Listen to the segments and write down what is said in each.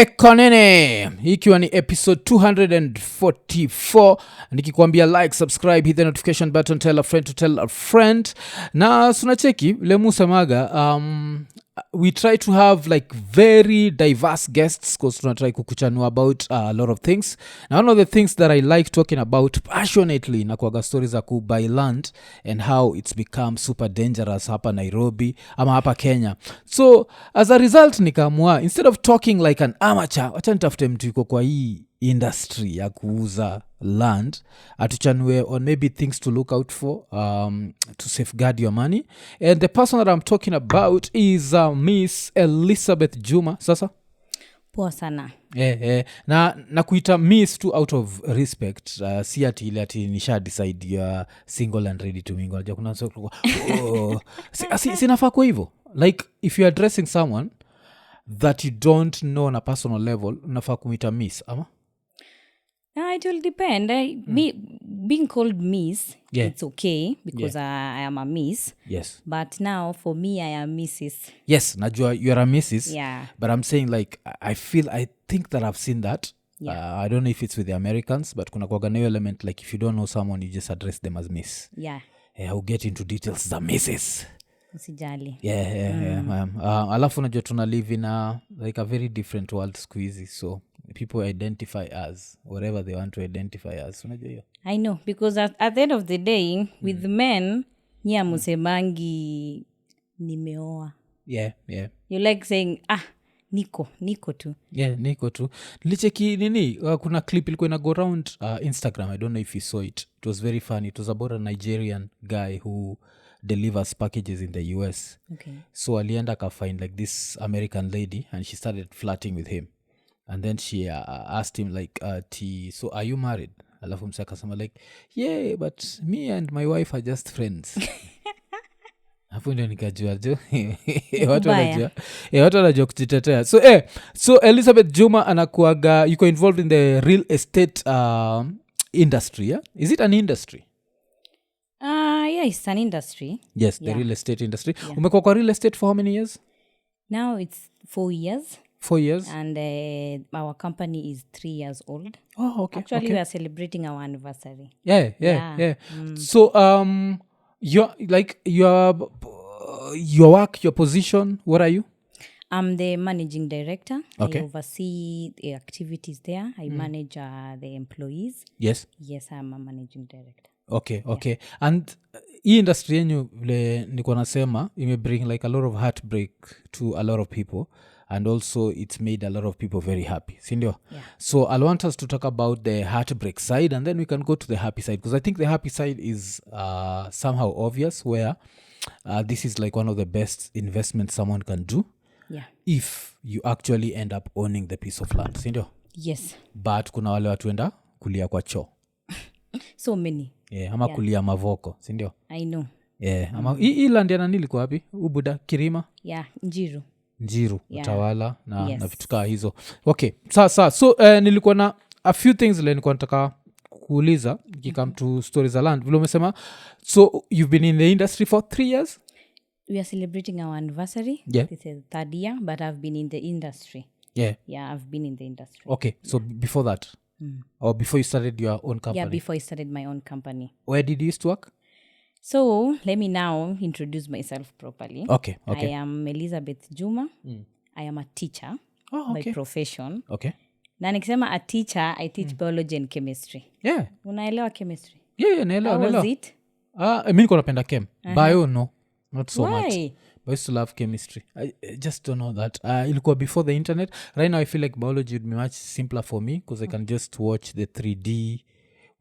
IKONINI, ikiwa ni episode 244. Nikikwambia like, subscribe, hit the notification button, tell a friend to tell a friend. Na sunacheki le musemaga we try to have like very diverse guests because tunatry kukuchanua about a lot of things. Now one of the things that I like talking about passionately na kuaga stories za kubuy land and how it's become super dangerous hapa Nairobi ama hapa Kenya. So as a result nikaamua instead of talking like an amateur, wacha nitafute mtu yuko kwa hii industry ya kuuza land atuchanue on maybe things to look out for to safeguard your money. And the person that I'm talking about is Miss Elizabeth Juma. Sasa poa sana. Na kuita Miss too out of respect, si ati ile ati nisha decide you're single and ready to mingle. Unajua kuna sinafaa kwa hivyo, like if you're addressing someone that you don't know on a personal level unafaa kumita Miss ama? It will depend. Being called Miss, it's okay because I am a Miss. Yes. But now for me, I am Mrs. Yes, najua you are a Mrs. Yeah. But I'm saying like I think that I've seen that. Yeah. I don't know if it's with the Americans, but kuna kuwaga na hiyo element like if you don't know someone, you just address them as Miss. Yeah. I'll get into details za Mrs. Usijali. Alafu unajua tuna live in a very different world squeezy, so people identify as whatever they want to identify as. Unajua hiyo? I know, because at the end of the day, with men, nia musemangi nimeoa. Yeah. You like saying, niko tu. Yeah, niko tu. Nilicheki nini, kuna clip ilikuwa ina go around Instagram. I don't know if you saw it. It was very funny. It was about a Nigerian guy who delivers packages in the US. Okay. So alienda ka find like this American lady and she started flirting with him. And then she asked him like, so are you married? Alafu msa akasema like, yeah, but me and my wife are just friends. Hapo ndio nikajua jo. Watu wanajua kujitetea. So Elizabeth Juma anakuaga yuko involved in the real estate industry, yeah? Is it an industry? Yeah, it's an industry. Yes, the real estate industry. Yeah. Umekuwa kwa real estate for how many years? Now it's 4 years. 4 years? And our company is 3 years old. Oh, okay. Actually, okay. we are celebrating our anniversary. Yeah. So, your work, your position, what are you? I'm the managing director. Okay. I oversee the activities there. I manage the employees. Yes. Yes, I'm a managing director. Okay. And hii industry yenyu vile niko nasema ime bring like a lot of heartbreak to a lot of people, and also it's made a lot of people very happy, sindio? Yeah. So I'll want us to talk about the heartbreak side and then we can go to the happy side, because I think the happy side is somehow obvious, where this is like one of the best investments someone can do. Yeah. If you actually end up owning the piece of land, sindio? Yes. But kuna wale watu enda kulia kwa choo. So many. Yeah, ama kulia MAVOKO, sindio? I know. Yeah, ama hii land yana nili kwa wapi? Ubuda, Kirima? Yeah, Njiru, yeah. Utawala na vitu kaa hizo. Okay, sasa so nilikuwa na a few things ile nilikuwa nataka kuuliza come to stories za land. Vile umesema, so you've been in the industry for 3 years? We are celebrating our anniversary. Yeah. This is 3rd year, but I've been in the industry. Yeah, I've been in the industry. Okay, so before that? Or before you started your own company? Yeah, before I started my own company. Where did you used to work? So let me now introduce myself properly. Okay. I am Elizabeth Juma. I am a teacher by profession. Okay. Na nikisema a teacher, I teach biology and chemistry. Yeah. Unaelewa chemistry? Yeah, naelewa. How was it? Mimi niko napenda chem. Bio no, not so Why? much. But I used to love chemistry. I just don't know that. Ilikuwa before the internet. Right now I feel like biology would be much simpler for me because I can just watch the 3D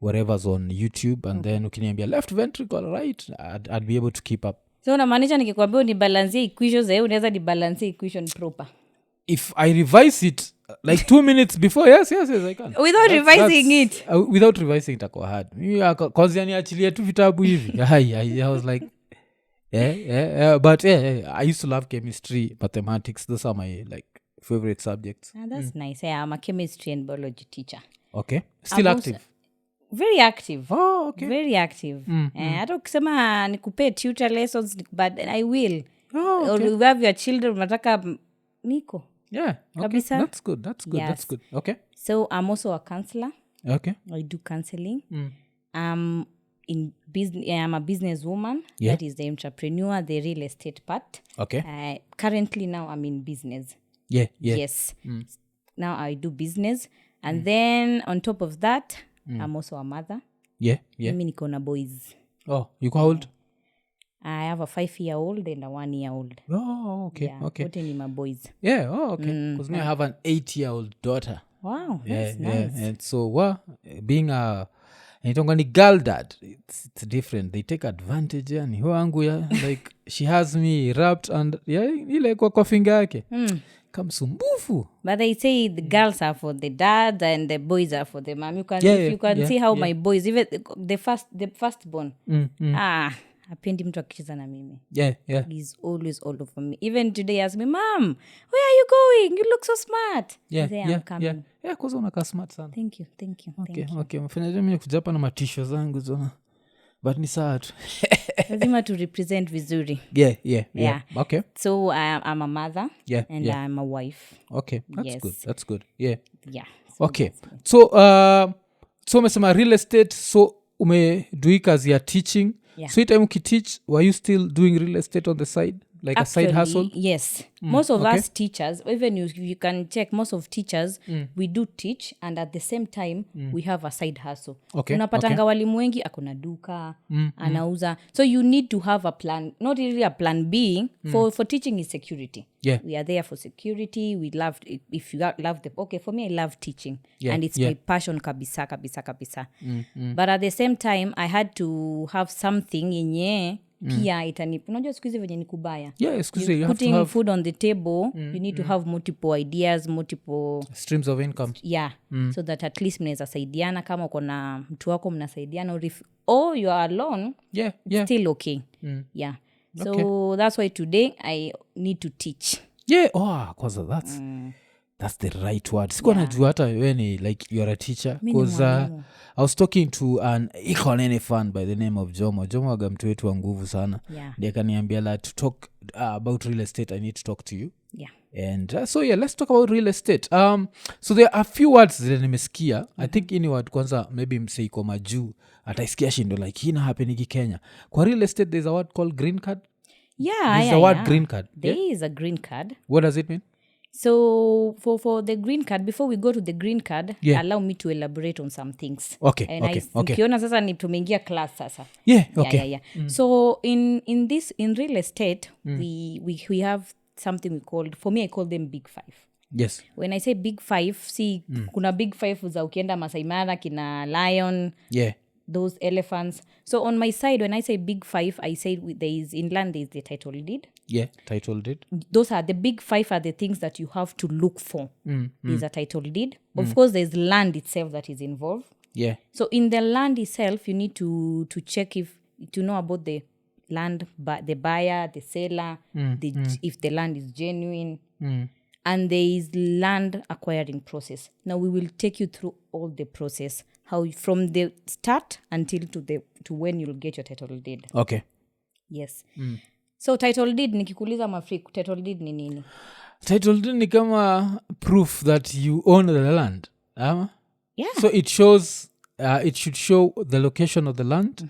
whatever's on YouTube and then ukiniambia left ventricle, right, I'd be able to keep up. So unamaanisha nikikwambia unibalansie equations unaweza nibalansie equation proper? If I revise it like 2 minutes before, yes I can. Without revising it? Without revising itakuwa hard. Mimi kwanza niachilie tu vitabu hivi. I was like but I used to love chemistry, mathematics. Those are my like favorite subjects. That's nice. I'm a chemistry and biology teacher. Okay. Still active? Very active. Oh, okay. Very active. Hata ukisema nikupe tutor lessons, but I will. Oh, okay. Or you have your children, unataka niko. Yeah. Okay. Kabisa. That's good. That's Yes. good. Okay. So I'm also a counselor. Okay. I do counseling. In business, I'm a businesswoman. Yeah. That is the entrepreneur, the real estate part. Okay. Currently now I'm in business. Yeah. Yes. Now I do business. And then on top of that, I'm also a mother. Yeah. Mimi niko na boys. Oh, you how old? I have a 5-year-old and a 1-year-old. Oh, okay. Yeah, Okay. wote ni my boys. Yeah. Oh, okay. Because now I have an 8-year-old daughter. Wow, that's nice. Yeah. And so, being a ni girl dad, it's different. They take advantage. Yani wangu ya like she has me wrapped and ile kwa finger yake. Kamsumbufu. But they say the girls are for the dad and the boys are for the mom. You can if you can see how my boys, even the firstborn. Apendi mtu akicheza na mimi. Yeah. He's always all over me. Even today he asked me, "Mom, where are you going? You look so smart." Yeah. I say, I'm coming. Yeah, kwa sababu unakaa smart sana. Thank you. Okay. Mfanya mimi kuja hapa na matisho zangu zona. But ni sawa tu. Lazima to represent vizuri. Yeah. Okay. So I'm a mother and I'm a wife. Okay. That's good. Yeah. So okay. So umesema real estate, so umedui kazi ya teaching. So time ukiteach, were you still doing real estate on the side? Like actually, a side hustle? Yes. Most of us teachers, even you can check, most of teachers, we do teach and at the same time, we have a side hustle. Unapatanga walimu wengi, akona duka, anauza. So you need to have a plan, not really a plan B, for teaching is security. Yeah. We are there for security. We love, if you love for me, I love teaching. And it's my passion kabisa. But at the same time, I had to have something in pia itanipa. Unajua siku hizi venye ni kubaya. Yeah, you putting have to have food on the table, you need to have multiple ideas, multiple streams of income. Yeah. So that at least mnaweza saidiana kama uko na mtu wako mnasaidiana, or you are alone. Yeah. Still okay. Yeah. So that's why today I need to teach. Yeah. Oh, cause that's the right word. Sikuwa najua hata wewe ni like you are a teacher. Because I was talking to an Iko Nini fan by the name of Jomo. Jomo waga mtu wetu wa nguvu sana. Ndiye akaniambia la to talk about real estate, I need to talk to you. Yeah. And so let's talk about real estate. So there are a few words zile nimesikia. I think ini word kwanza maybe mseiko majuu ataisikia shindo like hina happeniki Kenya. Kwa real estate there's a word called green card. Yeah. There's a word green card. There is a green card. What does it mean? So for the green card, before we go to the green card, allow me to elaborate on some things. Okay. Ukiona sasa ni tumeingia class sasa. Yeah. Okay. So in real estate, we have something we called, for me I call them big five. Yes. When I say big five, see kuna big five za ukienda Masai Mara kina lion. Yeah. Those elephants. So on my side, when I say big five, I say there is inland, there is the title deed. Yeah, title deed. Those are the big five are the things that you have to look for. There's a title deed. Of course, there's land itself that is involved. Yeah. So in the land itself, you need to check to know about the land, the buyer, the seller, if the land is genuine. And there is land acquiring process. Now we will take you through all the process, how from the start until to when you'll get your title deed. Okay. Yes. So title deed, nikikuuliza mafriku, title deed ni nini? Title deed ni kama proof that you own the land. Yeah. So it shows, it should show the location of the land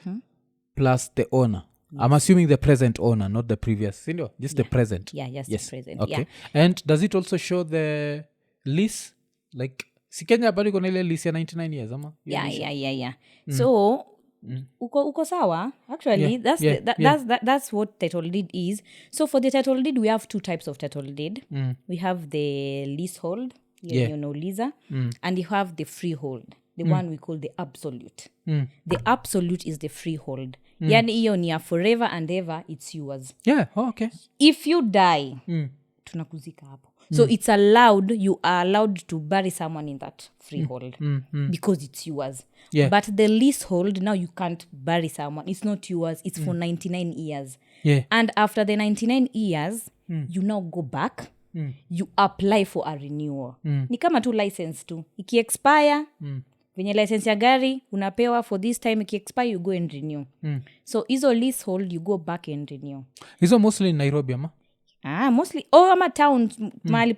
plus the owner. Yes. I'm assuming the present owner, not the previous. Just the present. Yeah, yes, the present. Okay. Yeah. And does it also show the lease? Like, si Kenya bado kuna ile lease ya 99 years, ama? Yeah. So, uko sawa? Actually, that's what title deed is. So for the title deed, we have two types of title deed. We have the leasehold, leaser, and you have the freehold. The one we call the absolute. The absolute is the freehold. Yani hiyo ni ya forever and ever, it's yours. Yeah, okay. If you die, tunakuzika hapo. So it's allowed, you are allowed to bury someone in that freehold because it's yours. Yeah. But the leasehold, now you can't bury someone. It's not yours. It's for 99 years. Yeah. And after the 99 years, you now go back. You apply for a renewal. Ni kama tu license tu. Iki expire, venye license ya gari, unapewa for this time, iki expire, you go and renew. So izo leasehold, you go back and renew. Hizo mostly in Nairobi, ama? Mostly. Ama towns, mahali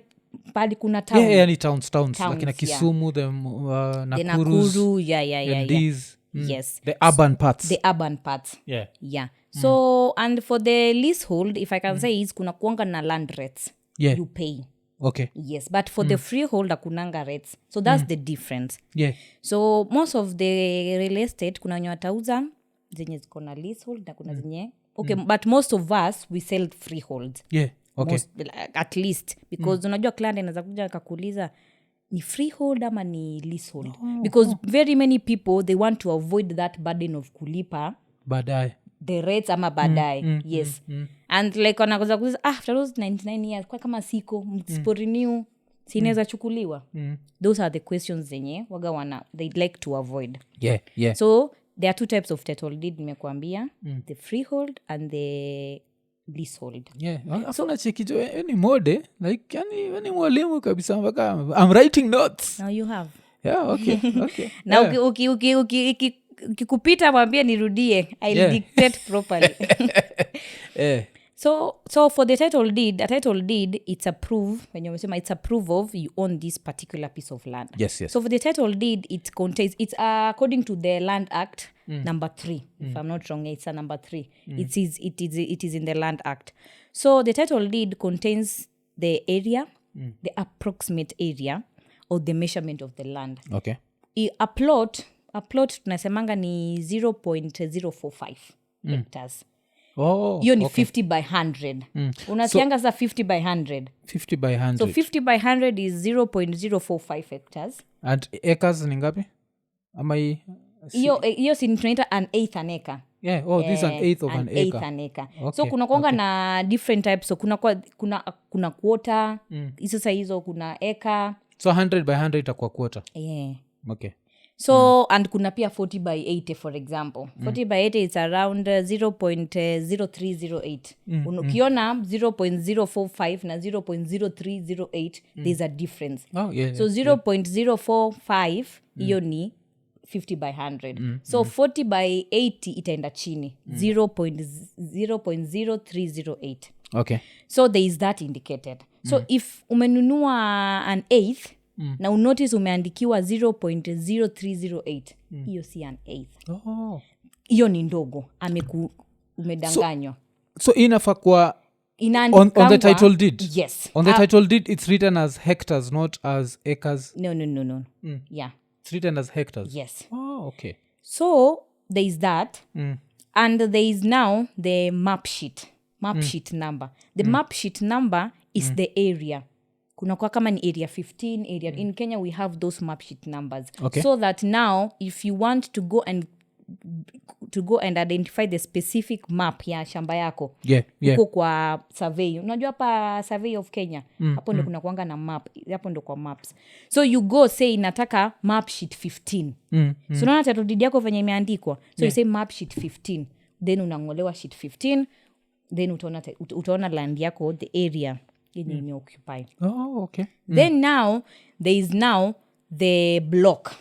pali kuna town. Yeah, ni towns Towns, like na Kisumu, the The Nakurus, Nakuru, yeah. these Yes. the urban parts. The urban parts. Yeah. So and for the leasehold, if I can say, is kuna kuanga na land rates. Yeah. You pay. Okay. Yes, but for the freehold akunanga rates. So that's the difference. Yeah. So most of the real estate kuna wenye watauza zenye ziko na leasehold na kuna zenye okay, but most of us we sell freehold. Yeah. Okay. Most, at least because unajua client anaweza kuja akakuuliza ni freehold ama ni leasehold, because very many people they want to avoid that burden of kulipa Baadaye the rates ama baadaye. Yes. And like wanakoza kuuliza after those 99 years kwa kama siko msipo renew sinaweza chukuliwa. Those are the questions zenye waga they'd like to avoid. Yeah. So there are two types of title deed nimekuambia, the freehold and the leasehold. Yeah. So na chekijo any mode like yani mwalimu kabisa mpaka I'm writing notes. Now you have. Yeah, okay. Na ukikupita mwambie nirudie, I'll dictate properly. So for the title deed, a title deed, it's a proof, when you say it's a proof of you own this particular piece of land. Yes. So for the title deed, it contains, it's according to the Land Act number 3. If I'm not wrong, it's a number 3. It is in the Land Act. So the title deed contains the area, the approximate area, or the measurement of the land. Okay. A plot tunasemanga ni 0.045 hectares. Hiyo ni 50 by 100. Unasianga sa 50 by 100. 50 by 100. So 50 by 100 is 0.045 hectares. And acres ni ngapi? Ama hiyo si tunaita an eighth an acre. Yeah, this is an eighth of an acre. Eighth an acre. Okay. So kuna kuanga na different types. So kuna quarter, hizo kuna acre. So 100 by 100 itakuwa quarter. Yeah. Okay. So and kuna pia 40 by 80 for example. 40 by 80 is around 0.0308. Ukiona 0.045 na 0.0308 there's a difference. So 0.045 hiyo ni 50 by 100. So 40 by 80 itaenda chini 0.0308. Okay. So there is that indicated. So if umenunua an eighth na unotice umeandikiwa 0.0308 hiyo si an eighth. Hiyo ni ndogo umedanganywa. So inafaa kwa on the title deed. Yes. On the title deed it's written as hectares, not as acres. No. Yeah. It's written as hectares. Yes. Okay. So there is that. And there is now the map sheet number. The map sheet number is the area. Kuna kwa kama ni area 15 area. In Kenya we have those map sheet numbers. Okay. So that now if you want to go and identify the specific map ya shamba yako. Uko kwa survey. Unajua hapa survey of Kenya. Hapo ndo kuna kuanga na map. Hapo ndo kwa maps. So you go say nataka map sheet 15. So unaona title deed yako venye imeandikwa. So you say map sheet 15. Then unangolewa sheet 15. Then utaona land yako, the area yenye imeoccupy. Okay. Then now there is now the block.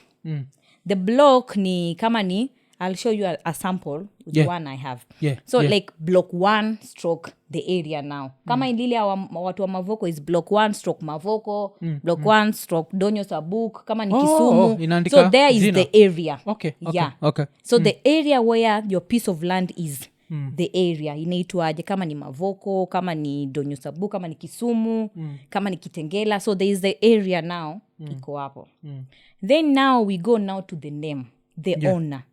The block ni kama ni, I'll show you a sample with the one I have. So like block 1 stroke the area now. Kama ilile watu wa MAVOKO is block 1 stroke MAVOKO, block 1 stroke Donyo Sabuk, kama ni Kisumu. So there is the area. Okay. So the area where your piece of land is. The area inaitwaje, kama ni MAVOKO, kama ni Donyo Sabu, kama ni Kisumu, kama ni Kitengela. So there is the area now iko hapo. Then now we go now to the name, the owner,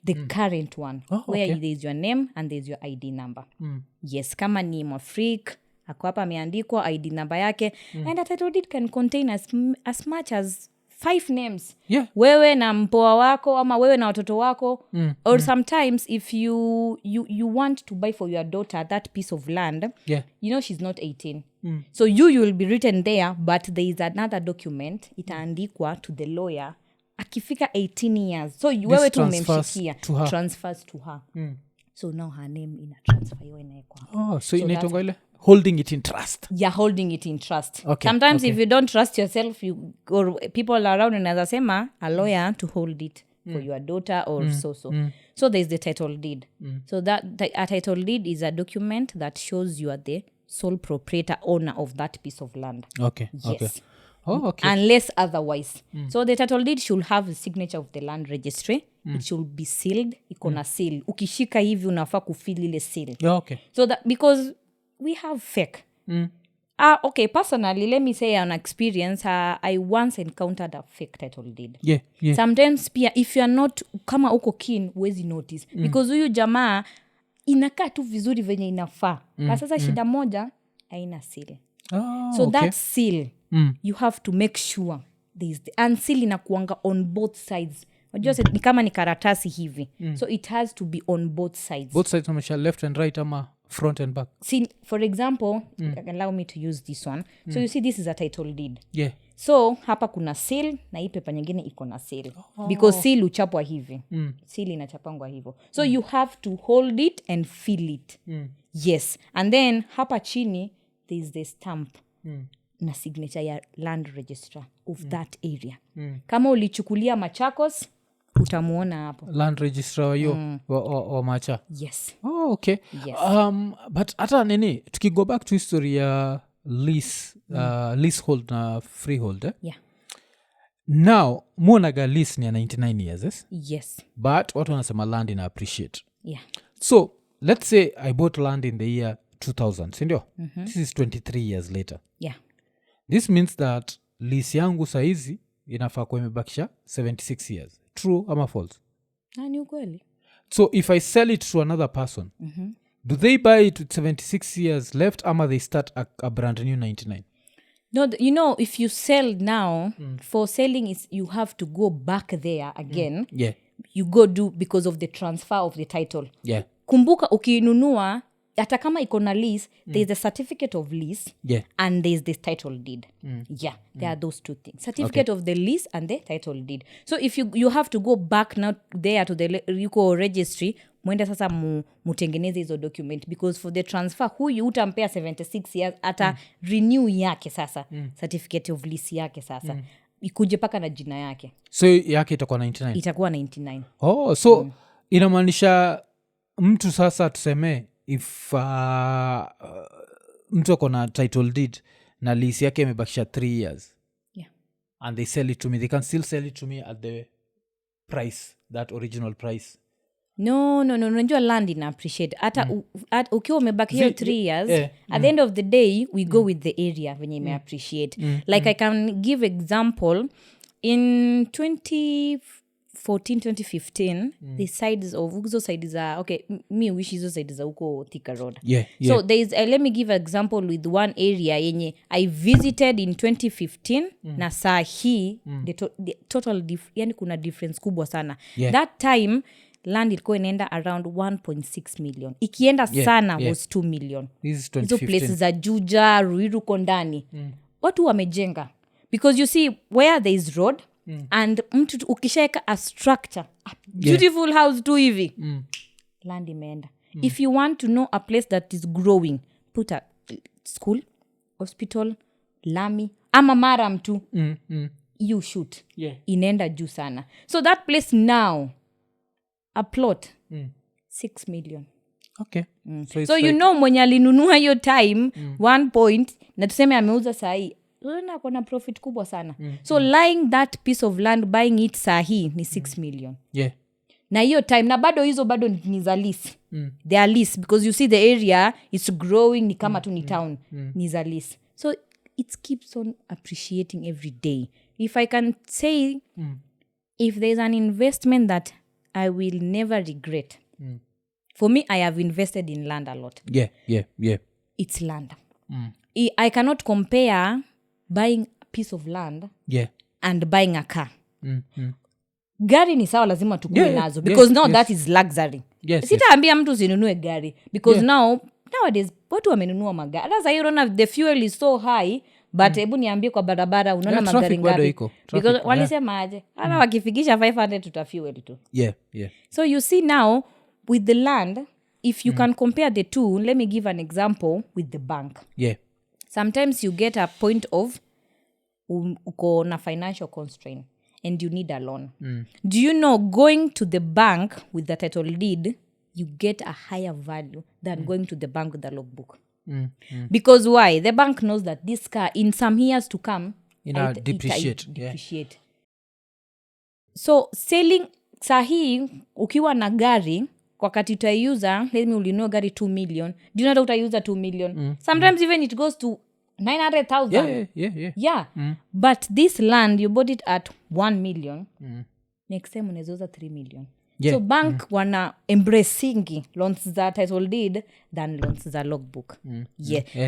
the current one, where there is your name and there is your ID number. Yes, kama ni Mwafrik ako hapa ameandikwa ID number yake. And a title deed can contain as much as 5 names. Wewe na mpoa wako ama wewe na watoto wako. Or sometimes if you want to buy for your daughter that piece of land, you know she's not 18. So you will be written there, but there is another document itaandikwa to the lawyer akifika 18 years. So wewe tu umemshikia transfers to her. So now her name ina transfer hiyo inaekwa. So inaitwa ile holding it in trust. Yeah, holding it in trust. Okay. Sometimes if you don't trust yourself, or people around unaweza sema a lawyer to hold it for your daughter or so. So there's the title deed. So that a title deed is a document that shows you are the sole proprietor owner of that piece of land. Okay. Yes. Okay. Oh, okay. Unless otherwise. So the title deed should have the signature of the land registry. It should be sealed. Ikona seal. Ukishika hivi unafaa kufeel ile seal. Yeah, okay. So that because we have fake. Okay, personally, let me say an experience. I once encountered a fake title deed. Yeah, yeah. Sometimes pia if you are not kama uko keen huwezi notice because huyu jamaa inakaa tu vizuri venye inafaa. Sasa shida moja haina seal. So okay. that seal you have to make sure there is and seal inakuanga on both sides. Unajua ni kama ni karatasi hivi. So it has to be on both sides. Both sides namesha left and right ama front and back. See, for example, allow me to use this one. So you see this is a title deed. Yeah. So hapa kuna seal na hii pepa nyingine iko na seal. Because seal uchapwa hivi. Seal inachapangwa hivyo. So you have to hold it and feel it. Yes. And then hapa chini there is the stamp na signature ya land registrar of that area. Kama ulichukulia Machakos utamuona hapo. Land registrar hiyo wa Macha. Yes. Oh, okay. Yes. But hata nini tukigo back to history ya leasehold na freehold. Yeah. Now muonaga lease ni ya 99 years. Yes. But watu wanasema land ina appreciate. Yeah. So let's say I bought land in the year 2000, sindio? This is 23 years later. Yeah. This means that lease yangu saizi inafaa kuwa imebakisha 76 years. True ama false? Ni ukweli. So if I sell it to another person, do they buy it with 76 years left ama they start a brand new 99? No, you know, if you sell now, for selling is you have to go back there again. Yeah. You go do because of the transfer of the title. Yeah. Kumbuka ukinunua hata kama iko na lease, there's a certificate of lease and there's the title deed. Yeah, there are those two things. Certificate of the lease and the title deed. So if you have to go back now there to the yuko registry, mwende sasa mutengeneze hizo document because for the transfer huyu utampea 76 years ata renew yake sasa. Certificate of lease yake sasa. Ikuje paka na jina yake. So yake itakuwa 99? Itakuwa 99. Oh, so inamaanisha mtu sasa tuseme if mtu ako na title deed na lease yake imebakisha 3 years and they sell it to me, they can still sell it to me at the price, that original price. No, unajua land ina appreciate hata ukiwa umebaki hiyo 3 years at the end of the day we go with the area venye ime appreciate. Like I can give example in 2014-2015 the sides of uzo sides are okay, me wish hizo sides huko Thika Road. So there is let me give an example with one area yenye I visited in 2015 na saa hii the total yani kuna difference kubwa sana. That time land ilikuwa inaenda around 1.6 million. Ikienda sana was 2 million. Hizo places za Juja, Ruiru Kondani. Watu wamejenga because you see where there is road and mtu ukishaeka a structure a beautiful house tu hivi land imeenda. If you want to know a place that is growing, put a school, hospital, lami ama maram tu you shoot inaenda juu sana. So that place now a plot 6 million. Okay. So you know mwenye alinunua hiyo time 1 point na tuseme ameuza sahi unaona kuna profit kubwa sana. So lying that piece of land buying it sahi ni 6 million. Na hiyo time na bado hizo bado ni za lease. They are lease because you see the area is growing ni kama tu ni town ni za lease. So it keeps on appreciating every day. If I can say if there's an investment that I will never regret. For me, I have invested in land a lot. It's land. I cannot compare buying a piece of land and buying a car. Gari ni sawa lazima tukue nazo because now that is luxury. Sitaambia mtu usinunue gari because nowadays watu wamenunua magari. Sasa hiyo unaona the fuel is so high but hebu niambie kwa barabara unaona magari ngapi? Because walisema aje? Ana wakifikisha 500 tutafuel tu. So you see now with the land, if you can compare the two, let me give an example with the bank. Sometimes you get a point of uko na financial constraint and you need a loan. Do you know going to the bank with the title deed, you get a higher value than going to the bank with the logbook? Because why? The bank knows that this car in some years to come depreciate. So selling sahi ukiwa na gari wakati utaiuza, let me ulinua gari 2 million, do you know utaiuza 2 million? Sometimes even it goes to 900,000. Yeah. But this land you bought it at 1 million. Next time unaweza 3 million. So bank wana embracing loans za title deed than loans za logbook.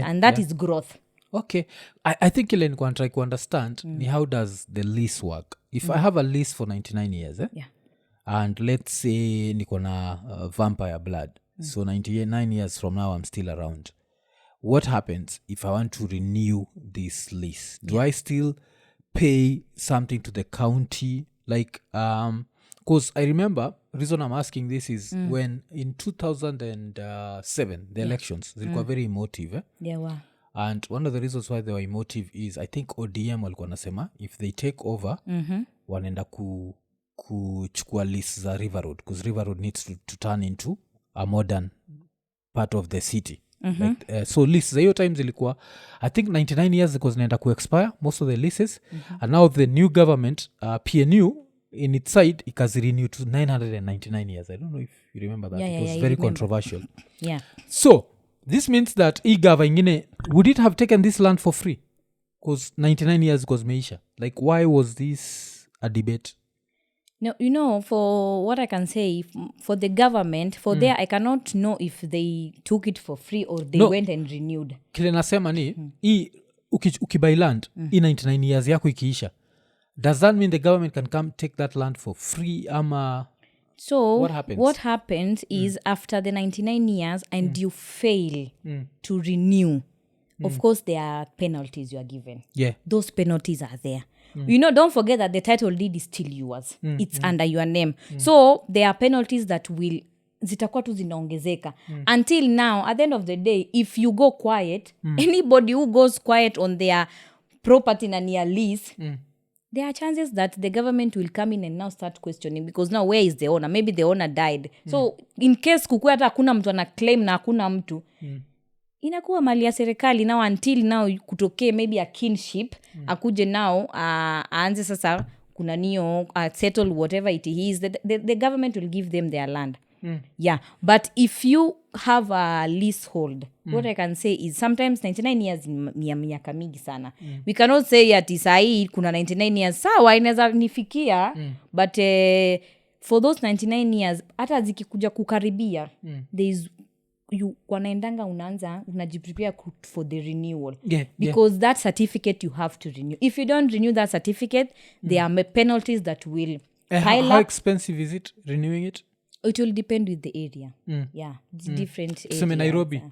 And that is growth. Okay. I think ile nikuwa try to understand ni how does the lease work. If I have a lease for 99 years and let's say niko na vampire blood, so 99 years from now I'm still around, what happens if I want to renew this lease? Do I still pay something to the county? Like because I remember, reason I'm asking this is when in 2007 the elections zilikuwa very emotive and one of the reasons why they were emotive is I think ODM walikuwa nasema if they take over wanaenda kuchukua lease za River Road, because River Road needs to turn into a modern part of the city. Like, so lease za hiyo time zilikuwa I think 99 years because zinaenda expire most of the leases and now the new government PNU in its side ikazirenew to 999 years. I don't know if you remember that. It was very controversial. So this means that igava ingine, would it have taken this land for free? Because 99 years was meisha. Like why was this a debate? No, you know, for what I can say, for the government, for there, I cannot know if they took it for free or they went and renewed. Kile nasema ni, ukibuy land, 99 years yako ikiisha, does that mean the government can come take that land for free? So what happens is after the 99 years and you fail to renew, of course there are penalties you are given. Those penalties are there. You know, don't forget that the title deed is still yours. It's under your name. So there are penalties that will zitakuwa tu zinaongezeka. Until now, at the end of the day, if you go quiet, anybody who goes quiet on their property na near lease, there are chances that the government will come in and now start questioning, because now where is the owner? Maybe the owner died. So in case kukuwa hata hakuna mtu ana claim na hakuna mtu, inakuwa mali ya serikali now until now kutokee maybe a kinship, akuje now aanze sasa kuna niyo settle whatever it is, the government will give them their land. But if you have a leasehold, what I can say is sometimes 99 years ni miaka mingi sana. We cannot say ati sahi kuna 99 years sawa inaweza nifikia, but for those 99 years hata zikikuja kukaribia, there is wanaendanga unajiprepare for the renewal, because that certificate you have to renew. If you don't renew that certificate, there are penalties that will pile how up. expensive is it renewing it? It will depend with the area. It's different areas. Tuseme Nairobi,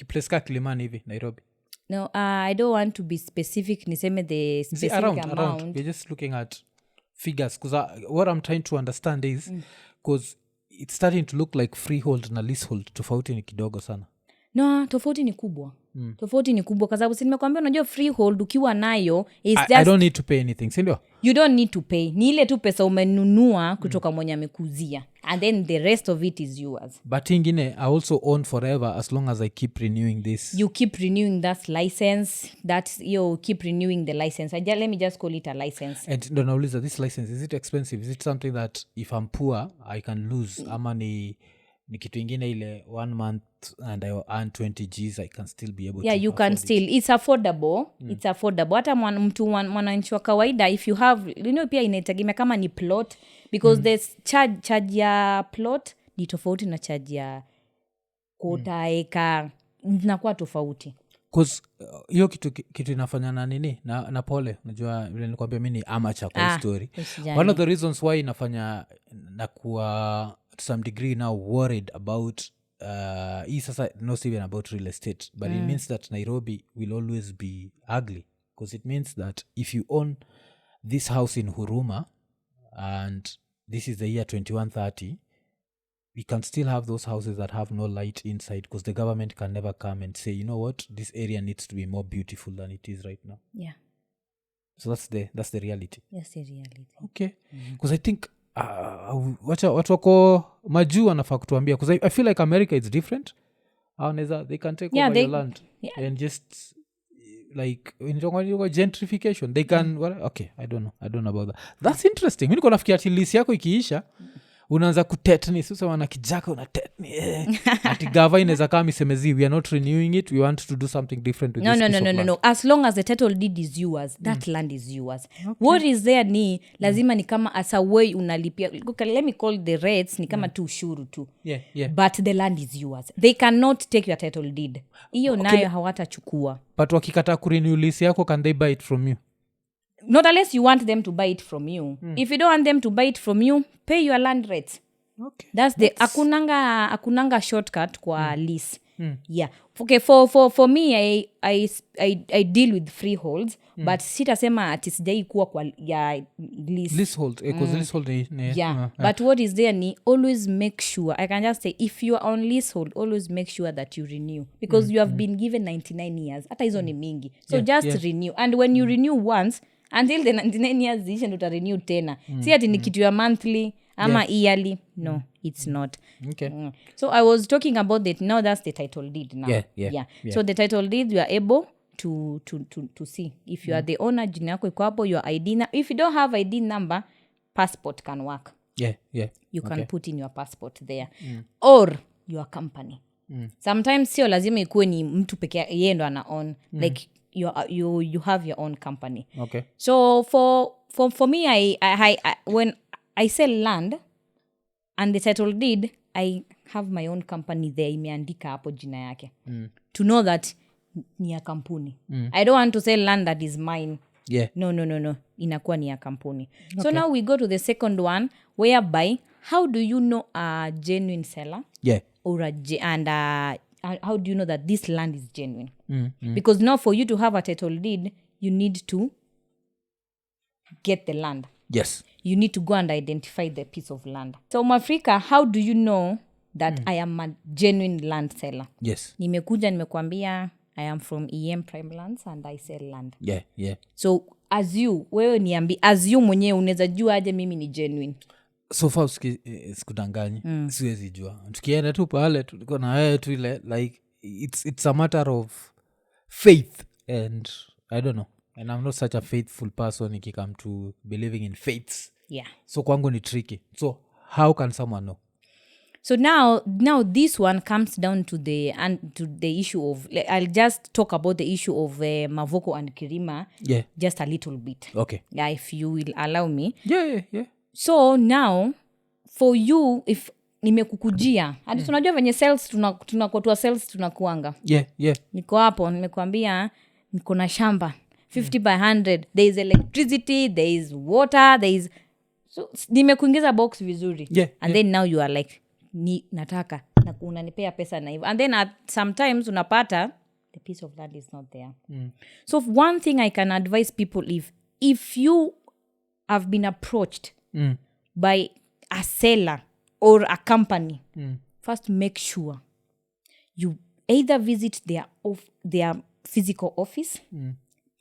place ka Kilimani hivi Nairobi. No, I don't want to be specific. Niseme the specific amount. We're just looking at figures, because what I'm trying to understand is because it's starting to look like freehold na leasehold tofauti ni kidogo sana. No, tofauti ni kubwa. Tofauti ni kubwa kwa sababu si nimekwambia unajua freehold ukiwa nayo is just I don't need to pay anything, si ndio? You don't need to pay. Ni ile tu pesa umenunua kutoka mwenye amekuzia, and then the rest of it is yours. But ingine I also own forever as long as I keep renewing this. You keep renewing that license. You keep renewing the license. Let me just call it a license. And don't know, this license, is it expensive? Is it something that if I'm poor I can lose? Ama ni kitu ingine ile 1 month and I earn 20 Gs I can still be able to you can still it. It's affordable. It's affordable. Hata mtu mwananchi wa kawaida, if you have, you know, pia inategemea kama ni plot, because there's charge ya plot ni tofauti na charge ya kota eka, inakuwa tofauti. Because hiyo kitu inafanya na nini na pole, unajua vile nilikwambia mimi ni amateur kwa story. One of the reasons why inafanya na kuwa to some degree now worried about sasa not even about real estate, but it means that Nairobi will always be ugly, because it means that if you own this house in Huruma and this is the year 2130, we can still have those houses that have no light inside, because the government can never come and say, you know what, this area needs to be more beautiful than it is right now. So that's the reality. That's the reality. Okay. Because I think watu wako majuu wanafaa kutuambia, because I feel like America is different. they can take Yeah, over your land and just like gentrification they can okay I don't know about that. That's interesting. Mi niko nafikia ati lease yako ikiisha unaanza kutetni sasa wana kijaka unatetni ati gava inaweza kama isemezi we are not renewing it, we want to do something different with this piece of land. No. As long as the title deed is yours, that land is yours. Okay. What is there ni lazima ni kama as a way unalipia. Let me call the rates ni kama tu ushuru tu. Yeah. But the land is yours. They cannot take your title deed. Hiyo nayo hawatachukua. But wakikata kurenew lease yako can they buy it from you? Not unless you want them to buy it from you. If you don't want them to buy it from you, pay your land rates. Okay. That's the akunanga shortcut kwa lease. Yeah. Okay, for me I deal with freeholds, but sitasema ati sijai kuwa kwa ya lease. Leasehold, because leasehold yeah. But what is there ni always make sure, I can just say if you are on leasehold, always make sure that you renew because you have been given 99 years. Hata hizo ni mingi. So just renew. And when you renew once, until the 99 years zisha uta renew tena. Si ati ni kitu ya monthly ama yearly. No, it's not. Okay. So I was talking about that. Now that's the title deed now. Yeah. So the title deed, you are able to see if you are the owner, jina yako iko hapo, your ID. If you don't have ID number, passport can work. Yeah. You can put in your passport there. Or your company. Sometimes sio lazima ikuwe ni mtu peke yeye ndo ana own. Like you have your own company. Okay. So for me, I when I sell land and the title deed, I have my own company there, imeandika hapo jina yake. To know that ni ya kampuni. I don't want to sell land that is mine. Yeah. No. Inakuwa ni ya kampuni. Okay. So now we go to the second one, whereby how do you know a genuine seller? Yeah. Or how do you know that this land is genuine? Because now for you to have a title deed, you need to get the land. Yes. You need to go and identify the piece of land. So Africa, how do you know that I am a genuine land seller? Yes. Nimekuambia I am from EM Prime Lands and I sell land. Yeah. So as you mwenyewe unaweza jua aje mimi ni genuine? So far sikudanganyi. Siwezi jua. Tukienda tu pale tuko na wewe tu ile like it's a matter of faith and I don't know. And I'm not such a faithful person if it comes to believing in faiths. Yeah. So kwangu ni tricky. So how can someone know? So now this one comes down to the issue of, I'll just talk about the issue of MAVOKO and Kirima. Yeah. Just a little bit. Okay. Yeah, if you will allow me. Yeah. So now for you, if nimekukujia hadi tunajua venye sales tunakotua sales tunakuanga. Yeah. Niko hapo nimekuambia niko na shamba 50 by 100, there is electricity, there is water, there is, so nimekuingiza box vizuri. And then now you are like ni nataka na unanipea pesa na hivyo, and then sometimes unapata the piece of land is not there. So one thing I can advise people, if you have been approached by a seller or a company, first make sure you either visit their physical office.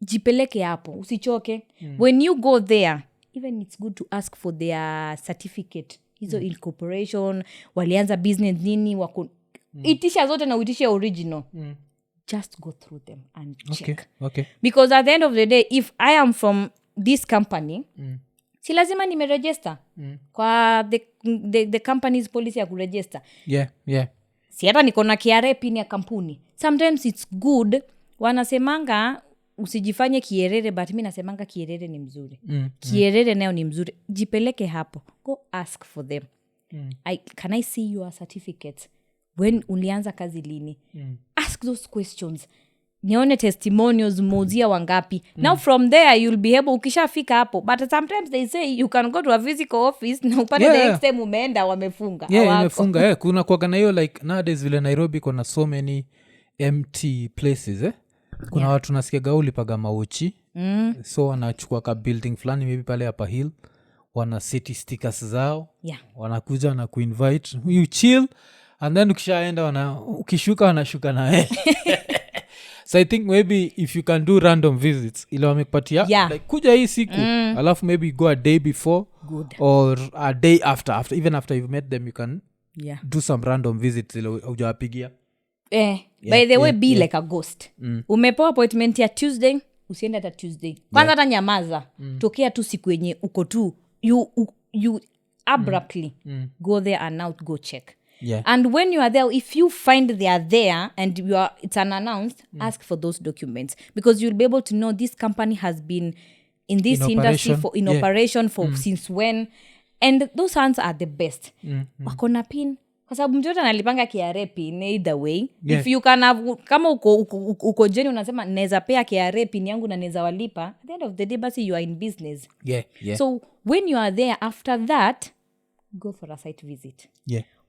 Jipeleke hapo, usichoke. When you go there, even it's good to ask for their certificate. Hizo incorporation, walianza business nini, itisha zote na uitishe original. Just go through them and check. Okay. Because at the end of the day, if I am from this company, si lazima nimeregister kwa the company's policy ya kuregister. Yeah. Si hata niko na KRA pin ya kampuni. Sometimes it's good, wanasemanga usijifanye kierere, but mimi nasemanga kierere ni mzuri. Kierere nayo ni mzuri. Jipeleke hapo. Go ask for them. Can I see your certificates? When ulianza kazi lini? Ask those questions. Nione testimonials mozia wangapi. Now from there you'll be able, ukishafika hapo. But sometimes they say you can go to a physical office na upate the next time umeenda wamefunga. Wamefunga. Kuna kwa hiyo like nowadays vile Nairobi kuna so many empty places kuna watu nasikia gauli paga mauchi. So wanachukua ka building fulani maybe pale hapa hill, wana city stickers zao. Wanakuja na kuinvite you chill, and then ukishaenda ukishuka wanashuka na wewe. So I think maybe if you can do random visits, ile wamekupatia like kuja hii siku, alafu maybe go a day before. Good. Or a day after even after you've met them, you can do some random visits ile hujawapigia. By the way, be like a ghost. Umepewa appointment ya Tuesday, usiende hata Tuesday. Kwanza hata nyamaza. Tokea tu siku yenye uko tu. You abruptly go there and now go check. Yeah. And when you are there, if you find they are there and it's unannounced, ask for those documents, because you'll be able to know this company has been in this industry in operation for since when, and those hands are the best. Wakona pin kwa sababu mtu analipanga KRA pin either way. If you can have, kama uko jeni unasema naweza pea KRA pin yangu na naweza walipa, at the end of the day basi you are in business. So when you are there, after that, go for a site visit.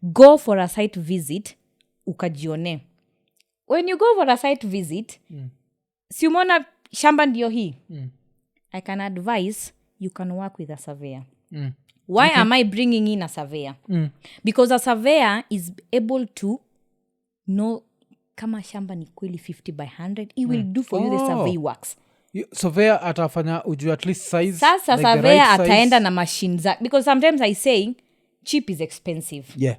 Go for a site visit, ukajione. When you go for a site visit, si umeona shamba ndio hii. I can advise you can work with a surveyor. Why am I bringing in a surveyor? Because a surveyor is able to know kama shamba ni kweli 50 by 100. He will do for you the survey works. Surveyor atafanya ujue at least size. Sasa like surveyor ataenda na machines. Because sometimes I say cheap is expensive.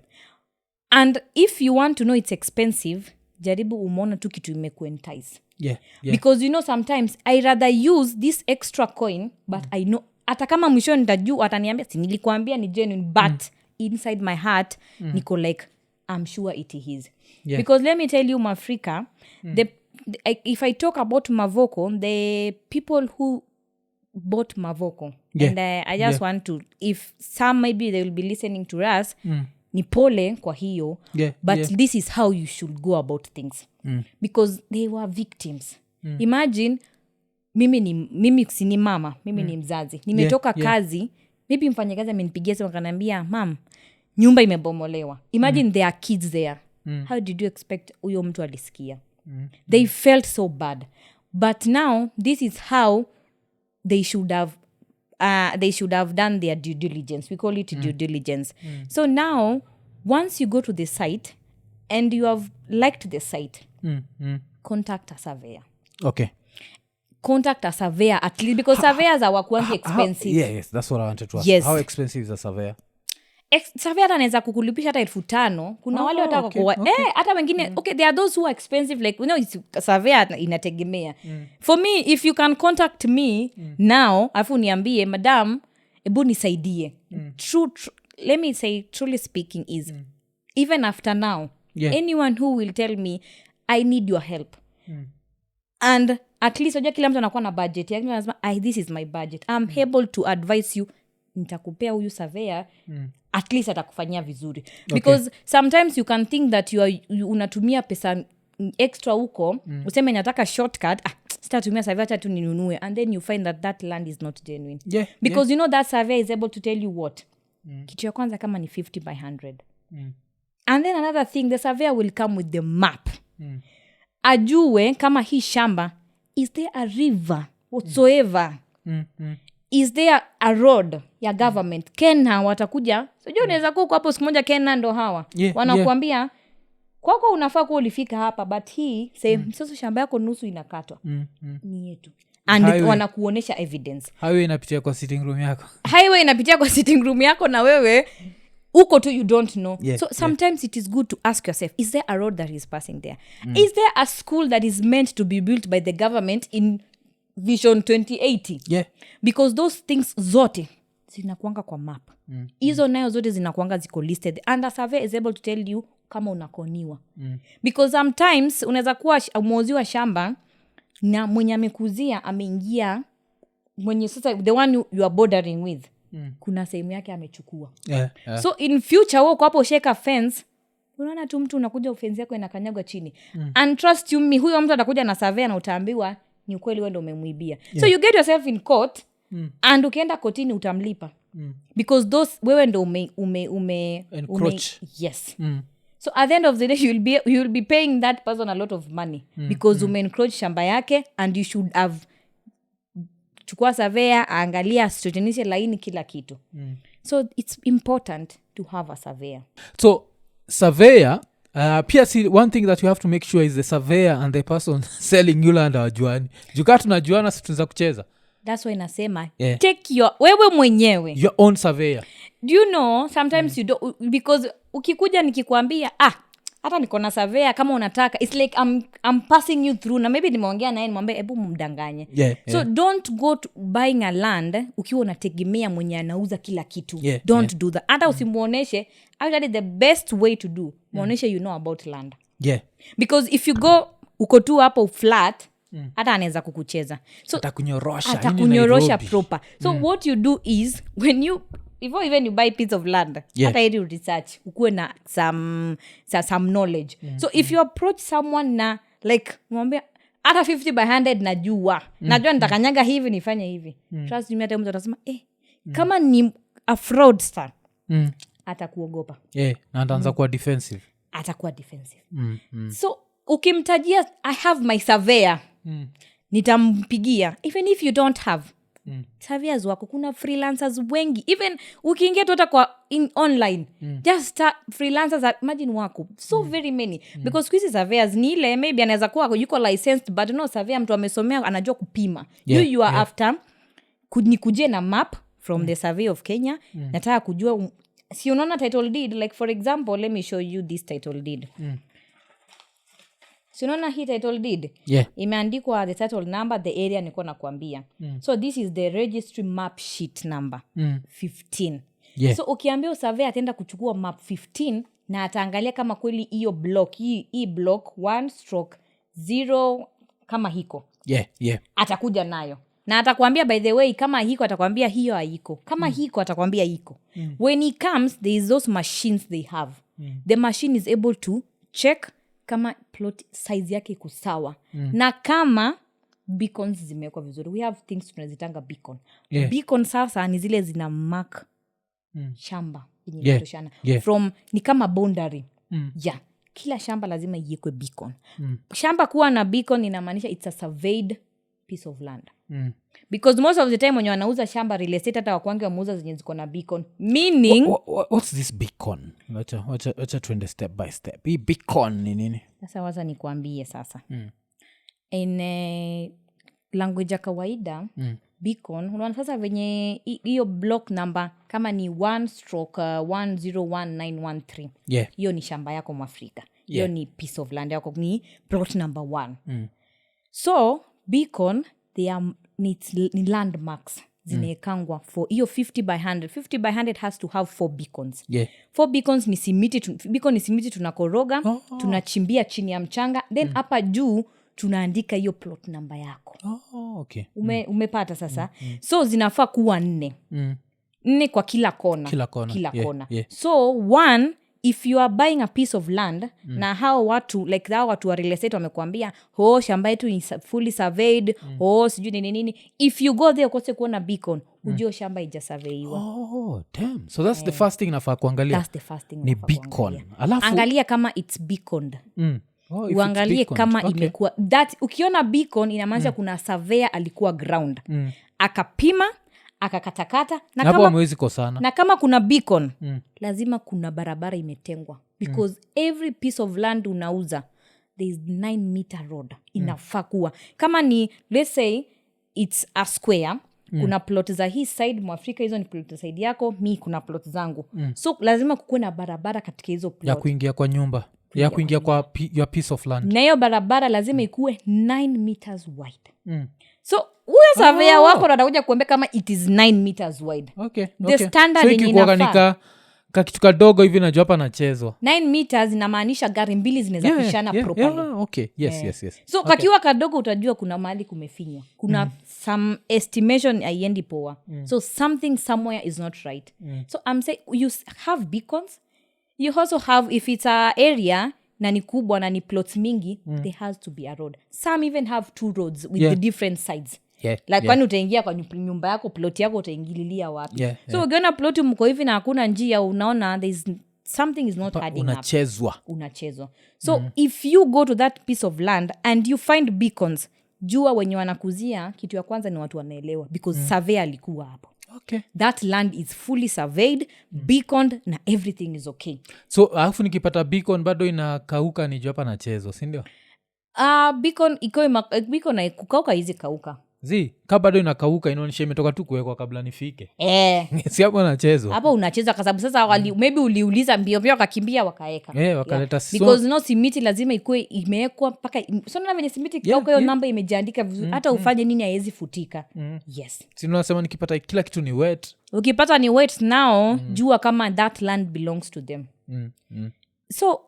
And if you want to know it's expensive, jaribu umeona tu kitu imekuentice. Because you know sometimes I rather use this extra coin, but I know hata kama mwisho nitajua ataniambia si nilikuambia ni genuine, but inside my heart niko like I'm sure it is. Because let me tell you, Mafrika, if I talk about MAVOKO, the people who bought MAVOKO, and I just want to, if some maybe they will be listening to us, ni pole kwa hiyo, but this is how you should go about things. Because they were victims. Imagine mimi si mama, mimi ni mzazi. Nimetoka kazi, maybe mfanyakazi amenipigia simu akaniambia, "Mom, nyumba imebomolewa." Imagine there are kids there. How did you expect huyo mtu alisikia? They felt so bad. But now this is how they should have done their due diligence. We call it due diligence. So now once you go to the site and you have liked the site, contact a surveyor. Contact a surveyor at least, because surveyors are quite expensive. Yes, that's what I wanted to ask. How expensive is a surveyor? Surveyor anaweza kukulipisha hata 5,000. Kuna wale wataka kwa hata wengine there are those who are expensive, like surveyor inategemea. For me, if you can contact me now, afu niambie, "Madam, ebu nisaidie." Let me say, truly speaking is even after now, anyone who will tell me I need your help, and at least unajua kila mtu anakuwa na budget yake, anasema this is my budget, I'm able to advise you, nitakupea huyu surveyor, at least atakufanyia vizuri. Because sometimes you can think that unatumia pesa extra huko, useme nataka shortcut, sitatumia surveyor hata tu ninunue, and then you find that land is not genuine. Because you know that surveyor is able to tell you what, kitu ya kwanza kama ni 50 by 100. And then another thing, the surveyor will come with the map. Ajue kama hii shamba, is there a river whatsoever? Is there a road ya government? Kena watakuja. Sijui unaweza kuwa hapo siku moja Kena ndo hawa. Wanakuambia kwako unafaa kuwa ulifika hapa, but hii sasa shamba yako nusu inakatwa. Ni yetu. And wanakuonesha evidence. Highway inapitia kwa sitting room yako. Highway inapitia kwa sitting room yako na wewe uko tu you don't know. So sometimes it is good to ask yourself, is there a road that is passing there? Is there a school that is meant to be built by the government in Vision 2080? Because those things zote zinakuanga kwa map. Hizo nayo zote zinakuanga ziko listed, and a survey is able to tell you kama unakoniwa. Because sometimes unaweza kuwa umeuziwa shamba na mwenye amekuzia ameingia, mwenye sasa the one you are bordering with, kuna sehemu yake amechukua. So in future wako hapo sheka fence, unaona tu mtu unakuja fence yako inakanyagwa chini. And trust you me, huyo mtu atakuja na survey na utaambiwa ni kweli wewe ndio umemuibia. So you get yourself in court, and ukienda kotini utamlipa. Because those wewe ndio encroach. Yes. So at the end of the day you will be paying that person a lot of money, because encroach shamba yake, and you should have chukua surveyor, angalia strategize laini kila kitu. So it's important to have a surveyor. So surveyor, pia one thing that you have to make sure is the surveyor and the person selling you land wajuani. Jukaa tunajuana si tunaweza kucheza. That's why nasema take wewe mwenyewe your own surveyor. Do you know sometimes you don't, because ukikuja nikikwambia hata niko na surveyor kama unataka, it's like I'm passing you through, na maybe nimeongea naye nimwambie hebu mdanganye. So don't go to buying a land ukiwa unategemea mwenye anauza kila kitu. Don't do that. Hata usimuoneshe, actually the best way to do, muoneshe you know about land. Because if you go uko tu hapo flat, hata anaweza kukucheza. So atakunyorosha proper. So what you do is, when you before even you buy piece of land, hata ili research, ukuwe na some knowledge. So if you approach someone na like mwambie hata 50 by 100 najua nitakanyaga hivi nifanye hivi, trust me, hata mtu atasema kama ni a fraudster, atakuogopa. Na ataanza kuwa defensive. Atakuwa defensive. So ukimtajia I have my surveyor, nitampigia. Even if you don't have surveyors wako, kuna freelancers wengi. Even ukiingia tu hata kwa online, just freelancers, imagine wako so very many. Because hizi surveyors ni ile maybe anaweza kuwa yuko licensed, but no surveyor mtu amesomea anajua kupima. You are after kujie na map from the Survey of Kenya. Nataka kujua, si unaona title deed, like for example, let me show you this title deed. So unaona hii title deed? Imeandikwa the title number, the area niko nakwambia. So this is the registry map sheet number 15. So ukiambia surveyor ataenda kuchukua map 15 na ataangalia kama kweli hiyo block, hii block 1/0 kama hiko. Atakuja nayo. Na atakwambia by the way, kama hiko atakwambia hiyo haiko. Kama hiko atakwambia hiko. When he comes, there is those machines they have. The machine is able to check kama plot size yake iko sawa. Na kama beacons zimewekwa vizuri. We have things tunazitanga beacon. Beacon sasa ni zile zina mark shamba. From ni kama boundary. Kila shamba lazima iwekwe beacon. Shamba kuwa na beacon inamaanisha it's a surveyed piece of land. Because most of the time when you wanauza shamba real estate, hata wakwangi wameuza zenye ziko na beacon, meaning what's this beacon? Wacha tuende step by step. Hii beacon ni nini? Sasa wacha nikuambie sasa. In language ya kawaida, beacon unaona sasa venye hiyo block number kama ni 1/1019113. Hiyo ni shamba yako Mwafrika. Hiyo ni piece of land yako, ni plot number 1. So beacon ni landmarks zinaekangwa for hiyo 50 by 100. 50 by 100 has to have 4 beacons. 4 beacons ni simiti, beacon ni simiti tunakoroga, tunachimbia chini ya mchanga, then hapa juu tunaandika hiyo plot number yako. Umepata sasa? So zinafaa kuwa 4. 4 kwa kila kona. So 1, if you are buying a piece of land, na hao watu like hao watu wa real estate wamekuambia shamba yetu is fully surveyed, sijui nini, if you go there ukose kuona beacon, ujue shamba haijasurveyiwa. Damn. So that's the first thing nafaa kuangalia. That's the first thing ni beacon. Alafu angalia kama it's beaconed. Uangalie kama imekuwa that. Ukiona beacon inamaanisha kuna surveyor alikuwa ground, akapima, akakatakata, na kama hamwezi kosana. Na kama kuna beacon, lazima kuna barabara imetengwa. Because every piece of land unauza, there is 9 meter road. Inafaa kuwa. Kama ni, let's say, it's a square, kuna plot za hii side Mwafrika, hizo ni plot side yako, mi kuna plot zangu. So lazima kukuwe na barabara katika hizo plot. Ya kuingia kwa nyumba, ya kuingia kwa your piece of land. Na hiyo barabara lazima ikuwe 9 meters wide. So huyo surveyor wako atakuja kuambia kama it is 9 meters wide. The standard so inafaa kitu kadogo hivi najua hapa nachezwa. 9 meters inamaanisha gari mbili zinaweza pishana properly. Yes. So kakiwa kadogo utajua kuna mahali kumefinywa. Kuna some estimation haiendi poa. So something somewhere is not right. So I'm saying you have beacons. You also have, if it's a area na ni kubwa na ni plots mingi, there has to be a road. Some even have 2 roads with the different sides. Kwani utaingia kwa nyumba yako, plot yako utaingililia wapi? So ukiona plot mko hivi na hakuna njia, unaona there is something is not adding up. Unachezwa. So if you go to that piece of land and you find beacons, jua wenye wanakuzia kitu ya kwanza ni watu wanaelewa, because surveyor alikuwa hapo. That land is fully surveyed, beaconed, na everything is okay. So alafu nikipata beacon bado inakauka, ni hapa nachezwa, si ndio? Beacon beacon na kukauka hizi kauka. ka bado inakauka inaonyesha imetoka tu kuwekwa kabla nifike. Si hapo nachezwa. Hapo unacheza kwa sababu sasa maybe uliuliza mbio wakakimbia wakaeka. Wakaleta because no simiti lazima ikuwe imewekwa mpaka so na venye simiti kwa hiyo namba imejiandika vizuri hata ufanye nini haiwezi futika. Yes. Si unasema nikipata kila kitu ni wet. Ukipata ni wet now jua kama that land belongs to them. So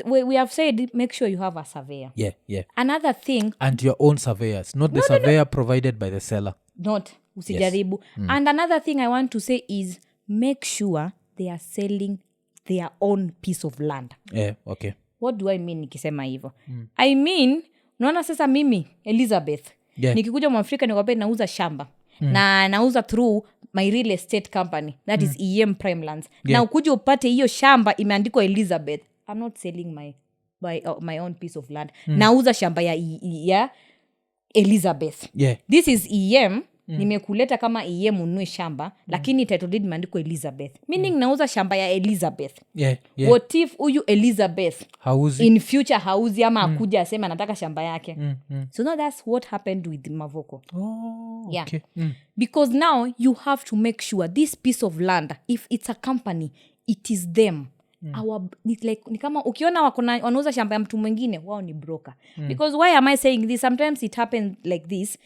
we have said make sure you have a surveyor. Yeah. Another thing, and your own surveyors, not the surveyor provided by the seller. Not usijaribu. And another thing I want to say is make sure they are selling their own piece of land. Okay. What do I mean nikisema hivyo? I mean, unaona sasa mimi Elizabeth nikikuja Mwafrika nikwambia nauza shamba na nauza through my real estate company that is EM Prime Lands. Na ukuje upate hiyo shamba imeandikwa Elizabeth. I'm not selling my own piece of land. Nauza shamba ya Elizabeth. This is EM. Nimekuleta kama EM ununue shamba lakini title deed imeandikwa Elizabeth. Meaning nauza shamba ya Elizabeth. What if huyu Elizabeth hauzi in future hauzi ama akuja asema anataka shamba yake. So now that's what happened with MAVOKO. Okay. Because now you have to make sure this piece of land, if it's a company, it is them. Ni kama ukiona wanauza shamba ya mtu mwingine wao ni broker. Because why am I saying this? Sometimes it happens like this.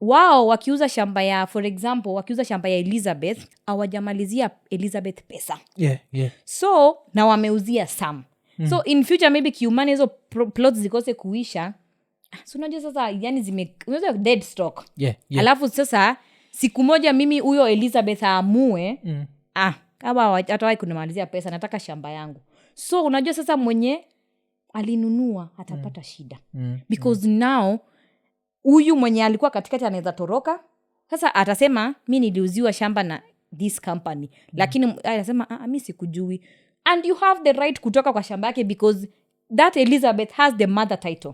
Wao wakiuza shamba ya, for example, wakiuza shamba ya Elizabeth hawajamalizia Elizabeth pesa. So na wameuzia Sam. So in future maybe kiumani hizo plots zikose kuisha. So unajua sasa yani unaweza dead stock. Alafu sasa siku moja mimi huyo Elizabeth aamue kama atawahi kunimalizia pesa nataka shamba yangu. So unajua sasa mwenye alinunua atapata shida. Because now huyu mwenye alikuwa katikati anaweza toroka. Sasa atasema mimi niliuziwa shamba na this company. Lakini anasema mimi sikujui. And you have the right kutoka kwa shamba yake because that Elizabeth has the mother title.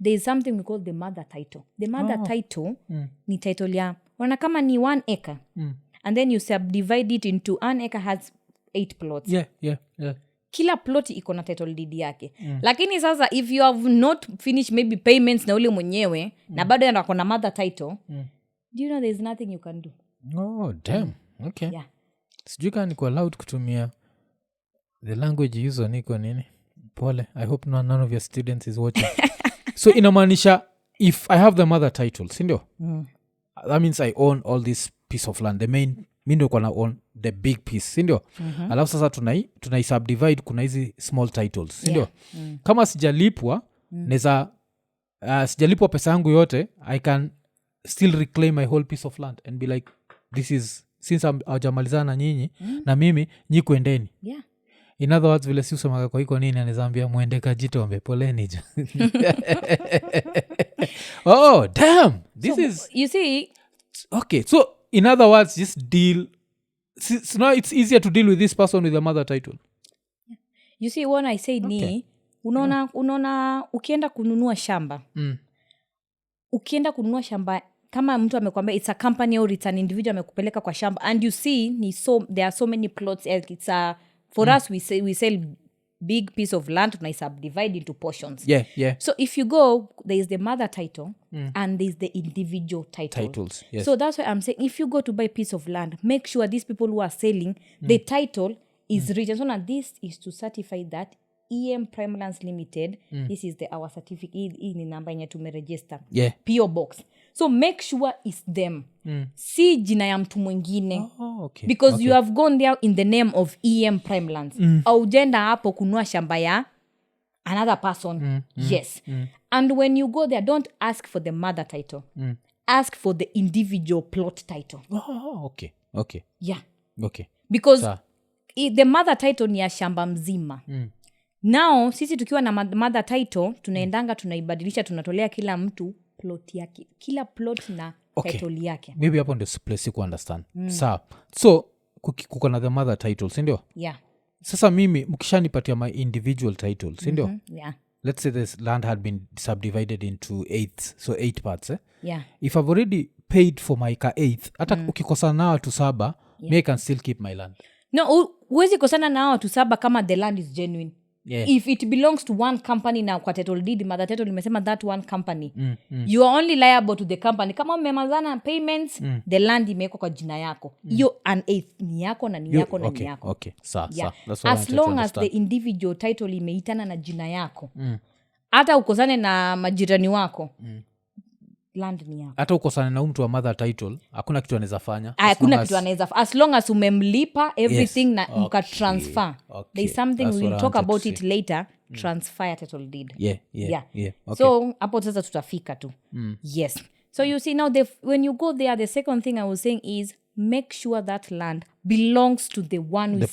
There is something we call the mother title. The mother title ni title ya wana kama ni 1 acre. And then you subdivide it into 1 acre has 8 plots. Kila plot iko na title deed yake. Lakini sasa if you have not finished maybe payments na ule mwenyewe na bado yana na mother title, do you know there is nothing you can do? Oh damn. Okay. Sijui kama niko allowed kutumia the language used on Iko Nini. Pole. I hope none of your students is watching. So inamaanisha if I have the mother title, si ndio? That means I own all this piece of land. The main mimi ndio kwa na own the big piece, si ndio? Alafu sasa tunai subdivide kuna hizi small titles, si ndio? Kama sijalipwa neza sijalipwa pesa yangu yote, I can still reclaim my whole piece of land and be like this is since hajamalizana na nyinyi na mimi nyi kuendeni. In other words vile si usemaga kwa Iko Nini anazaambia muende kajitombe poleni jo. Oh damn, this so, is you see okay. So in other words just deal. So now it's easier to deal with this person with the mother title. You see when I say ni unaona ukienda kununua shamba. Ukienda kununua shamba kama mtu amekwambia it's a company or it's an individual amekupeleka kwa shamba and you see there are so many plots it's a for us we sell big piece of land and I subdivide into portions. So if you go there is the mother title and there is the individual titles. So that's why I'm saying if you go to buy a piece of land, make sure these people who are selling the title is written. So now this is to certify that EM Prime Lands Limited, this is our certificate ni namba yenye tumeregister. PO box. So make sure it's them. Si jina ya mtu mwingine. Because you have gone there in the name of EM Prime Lands. Au jenda hapo kunua shamba ya another person. And when you go there, don't ask for the mother title. Ask for the individual plot title. Okay. Because the mother title ni ya shamba mzima. Now sisi tukiwa na mother title tunaendanga tunaibadilisha tunatolea kila mtu plot yake, kila plot na title yake. Maybe hapo ndio place ku understand. So kuko na the mother title, si ndio? Sasa mimi mkishanipatia my individual title, si ndio? Let's say this land had been subdivided into 8 parts. If I've already paid for my 8th, hata ukikosana na watu 7, me I can still keep my land. No, huwezi kosana na watu 7 kama the land is genuine. if it belongs to one company now kwa title deed mother title imesema that one company you are only liable to the company. Kama mmemalizana payments the land imewekwa kwa jina yako hiyo an eighth ni yako na ni yako na ni yako. Okay, sawa. That's what as long as the individual title imeitana na jina yako hata ukosane na majirani wako land ni yako. Hata ukosane na mtu wa mother title hakuna kitu anaweza fanya. Hakuna kitu anaweza as long as umemlipa everything na mka transfer. There is something we will talk about it later. Transfer title deed. Yeah. Okay. So hapo sasa tutafika tu. Yes. So you see now when you go there the second thing I was saying is make sure that land belongs to the one who is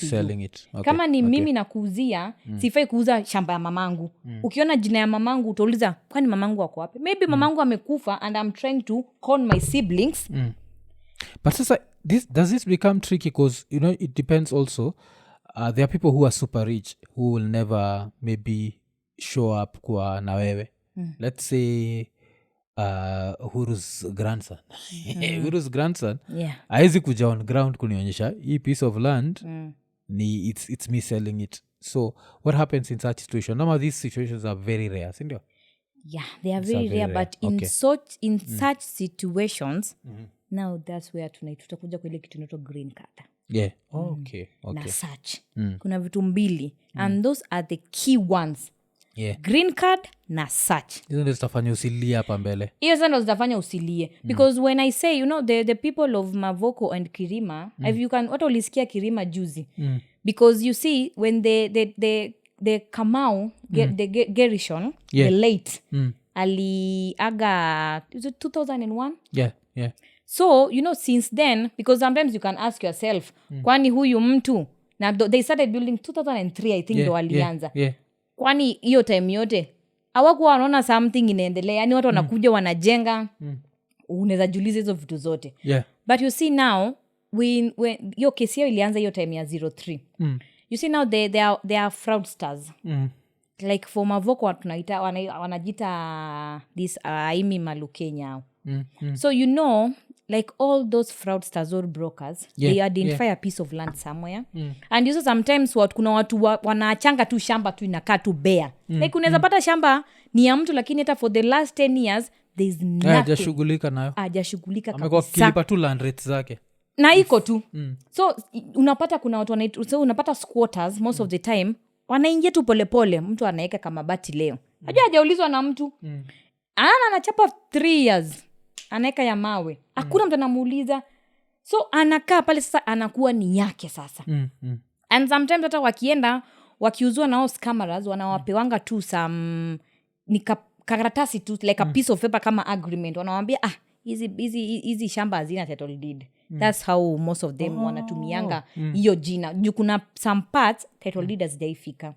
selling it to you. Kama ni mimi nakuuzia sifai kuuza shamba ya mamangu. Ukiona jina ya mamangu utauliza kwani mamangu wako wapi? Maybe mamangu amekufa and I'm trying to con my siblings. But sasa does this become tricky because you know it depends also there are people who are super rich who will never maybe show up kwa na wewe. Let's say Uhuru's grandson. Uhuru's grandson haizi kuja on ground kunionyesha hii piece of land ni it's me selling it. So what happens in such situation? Some of these situations are very rare, sindio? Yeah, they are very rare but in such situations now that's where tutakuja kwa ile kitu inaitwa green card. Okay. Na search. Kuna vitu mbili and those are the key ones. Green card na search. Hizo ndio zitafanya usilie hapa mbele. Hizo ndio zitafanya usilie because when I say you know the people of Mavoko and Kirima if you can what ulisikia Kirima juzi because you see when the Kamau the Gerishon the late aliaga is it 2001? Yeah. So you know since then because sometimes you can ask yourself kwani huyu mtu na they started building 2003 I think ndo walianza. Kwani hiyo time yote hawakuwa wanaona something inaendelea yani watu wanakuja wanajenga unaweza jiuliza hizo vitu zote. But you see now when hiyo kesi hiyo ilianza hiyo time ya 03 you see now they are fraudsters like for Mavoko tunaita wanajita this Aimi Malukenya. So you know like all those fraudsters or brokers they identify a piece of land somewhere and you know sometimes kuna watu wanaachanga tu shamba tu inakaa tu bare like unaweza pata shamba ni ya mtu lakini hata for the last 10 years there is nothing hajashughulika nayo amekuwa kilipa tu land rates zake na iko tu so unapata kuna watu so unapata squatters most of the time wanaingia tu polepole mtu anaweka kama bati leo hajaulizwa na mtu anachapa 3 years anaweka ya mawe hakuna mtu anamuuliza so anakaa pale sasa anakuwa ni yake sasa and sometimes hata wakienda wakiuzwa na those cameras wanawapewanga tu some ni karatasi tu like a piece of paper kama agreement wanawaambia hizi shamba hazina title deed. That's how most of them wanatumianga hiyo jina juu kuna some parts title deed hazijaifika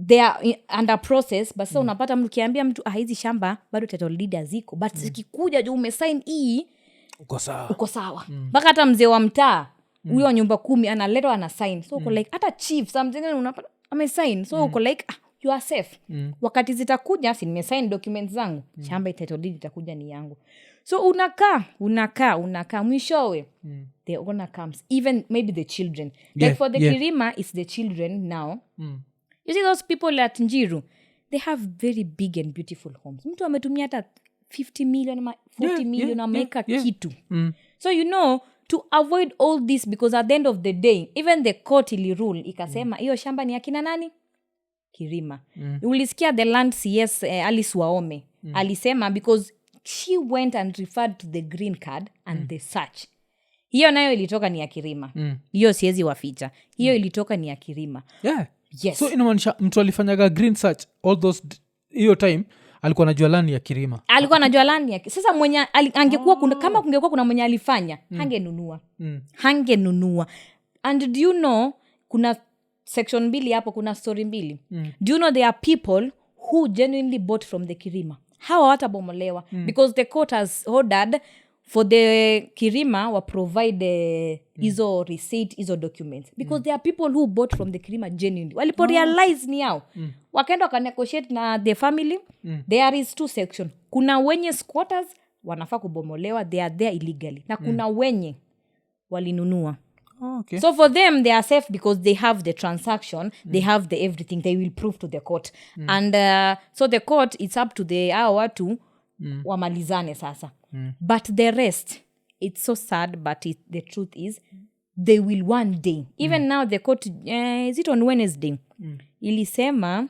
they are under process but sasa unapata mtu kiambia mtu hizi shamba bado title deed haziko but zikikuja juu umesign hii uko sawa mpaka hata mzee wa mtaa huyo nyumba 10 analetwa ana sign so uko like hata chief something unapata amesign so uko like you are safe wakati zitakuja si nimesign documents zangu shamba title deed itakuja ni yangu so unakaa mwishowe the owner comes even maybe the children like for the Kirima it's the children now you see those people at Njiru they have very big and beautiful homes mtu ametumia hata 50 million ama 40 million ameka kitu so you know to avoid all this because at the end of the day even the court ili rule ikasema hiyo shamba ni akina nani Kirima ulisikia the land CS Alice Waome alisema because she went and referred to the green card and the search hiyo nayo ilitoka ni ya Kirima hiyo siwezi waficha hiyo ilitoka ni ya Kirima yes. So inamaanisha mtu alifanyaga green search all those hiyo time alikuwa anajua land ya Kirima sasa mwenye angekuwa kama kungekuwa kuna mwenye alifanya hangenunua and do you know kuna section 2 hapo kuna story 2 do you know there are people who genuinely bought from the Kirima hawa watabomolewa because the court has ordered for the Kirima wa provide hizo receipt hizo documents because there are people who bought from the Kirima genuinely walipo realize ni yao wakaenda wakanegotiate na the family there is 2 section kuna wenye squatters wanafaa kubomolewa they are there illegally na kuna wenye walinunua Okay. So for them, they are safe because they have the transaction, they have the everything. They will prove to the court. And so the court, it's up to the watu wamalizane sasa. But the rest, it's so sad, but the truth is, they will one day. Even now, the court, is it on Wednesday? Ilisema,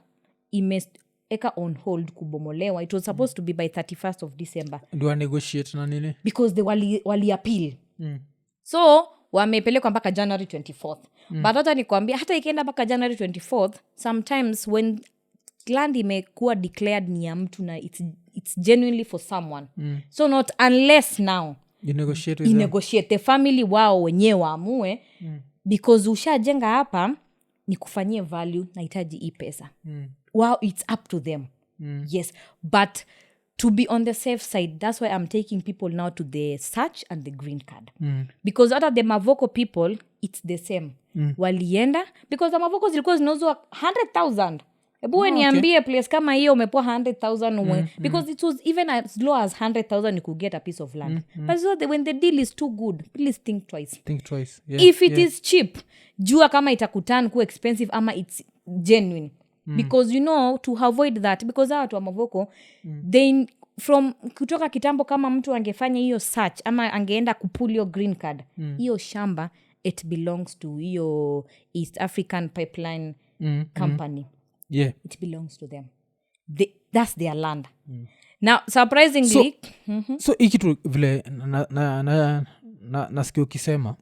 eka on hold kubomolewa. It was supposed to be by 31st of December. Do I negotiate na nini? Because they wali appeal. So, wamepelekwa mpaka January 24th. But hata nikwambia, hata ikienda mpaka January 24th, sometimes when land imekuwa declared ni ya mtu na it's genuinely for someone. So not unless now you negotiate with negotiate the family wao wenyewe waamue because ushajenga hapa ni kufanyia value nahitaji hii pesa. Wow, it's up to them. Yes, but to be on the safe side, that's why I'm taking people now to the search and the green card. Because other the MAVOKO people, it's the same. Walienda, because the MAVOKO zilikuwa zinauzwa 100,000. Ebu niambie place kama hiyo umepoa 100,000 because it was even as low as 100,000 you could get a piece of land. But so when the deal is too good, please think twice. Yeah, if it is cheap, jua kama itakutan ku expensive ama it's genuine. Because you know, to avoid that, because watu wa MAVOKO, they from kutoka kitambo kama mtu angefanya hiyo search ama angeenda kupull your green card, hiyo shamba it belongs to hiyo East African Pipeline Company. Yeah, it belongs to them. That's their land. Now surprisingly, so ikitu vile nasikia ukisema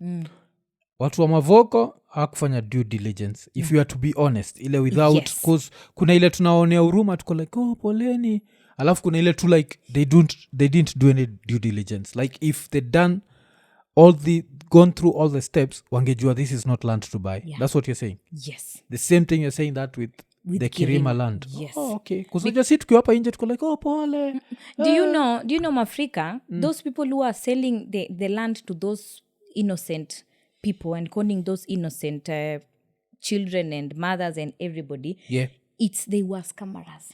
watu wa MAVOKO hawakufanya due diligence if you are to be honest, ile without cause kuna ile tunaonea huruma tuko like poleni, alafu kuna ile tu like they didn't do any due diligence. Like if they done gone through all the steps, wangejua this is not land to buy. That's what you're saying? Yes, the same thing you're saying that with the Kirima land. Yes. Okay, because just sit tukiwa hapa nje tuko like pole. Do you know Africa, those people who are selling the land to those innocent people and calling those innocent children and mothers and everybody, they were scammers.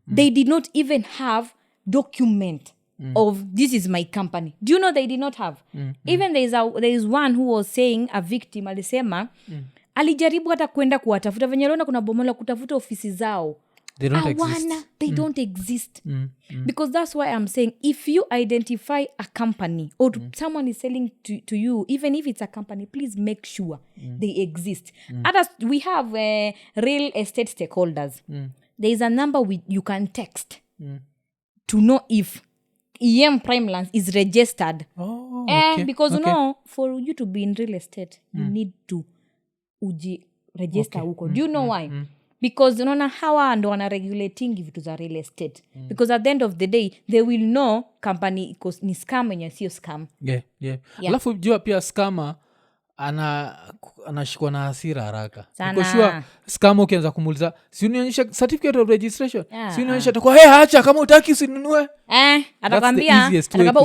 They did not even have document of this is my company. Do you know they did not have? Even there is one who was saying, a victim alisema alijaribu hata kwenda kuwatafuta venye aliona kuna bomola kutafuta ofisi zao. They don't exist. They don't exist. Because that's why I'm saying, if you identify a company or someone is selling to you, even if it's a company, please make sure they exist. Others, we have real estate stakeholders. There is a number you can text to know if EM Prime Lands is registered. Because you know, for you to be in real estate, you need to register huko. Do you know why? Because unaona hawa ndo wana regulating vitu za real estate. Because at the end of the day, they will know company ni scam yenye sio scam. Yeah. Alafu jua pia scammer anashikwa na hasira haraka. Niko sure scammer ukianza kumuuliza, si unionyesha certificate of registration? Si unionyesha atakuwa acha kama utaki usinunue. Atakwambia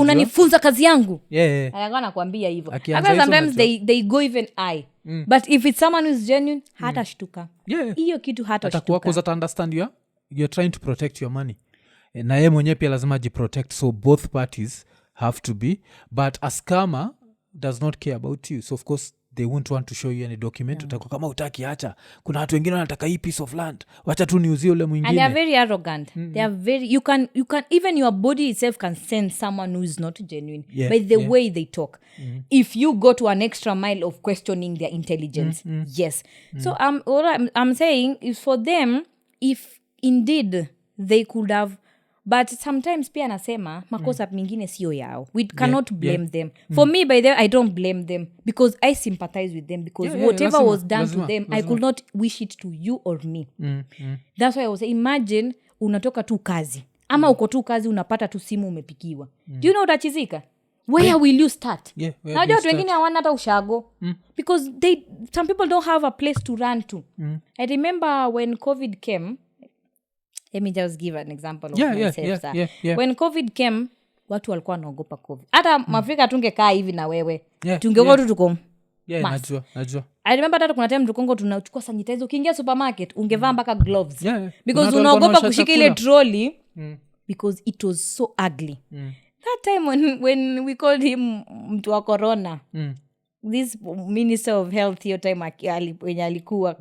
unanifunza kazi yangu. Atakuwa anakuambia hivyo. Sometimes they go even high. But if it's someone who's genuine, hata shtuka. Hiyo kitu hata shtuka. Atakuwa cause understand you're trying to protect your money. Na yeye mwenyewe pia lazima jiprotect, so both parties have to be. But a scammer does not care about you, so of course they won't want to show you any document. Utakuwa kama utaki acha. Kuna watu wengine wanataka hii piece of land, wacha tu niuzie ule mwingine. And they are very arrogant. They are very, you can even your body itself can sense someone who is not genuine by the way they talk. If you go to an extra mile of questioning their intelligence. Yes. So what I'm saying is, for them, if indeed they could have, but sometimes pia nasema makosa mingine sio yao. We cannot blame them. For me, by the way, I don't blame them because I sympathize with them, because whatever was done to them, I could not wish it to you or me. That's why I was saying, imagine unatoka tu kazi ama uko tu kazi unapata tu simu umepikiwa. Do you know utachizika? Where will you start? Najua watu wengine hawana hata ushago. Because some people don't have a place to run to. I remember when COVID came, let me just give an example of myself. When COVID came, watu walikuwa wanaogopa COVID. Hata Afrika tungekaa hivi na wewe. Tungekuwa tu tuko. Najua. I remember hata kuna time tukongo tunachukua sanitizer. Ukiingia supermarket ungevaa mpaka gloves. Because unaogopa kushika ile trolley. Because it was so ugly. That time when we called him mtu wa corona. this minister of health hiyo time wenye alikuwa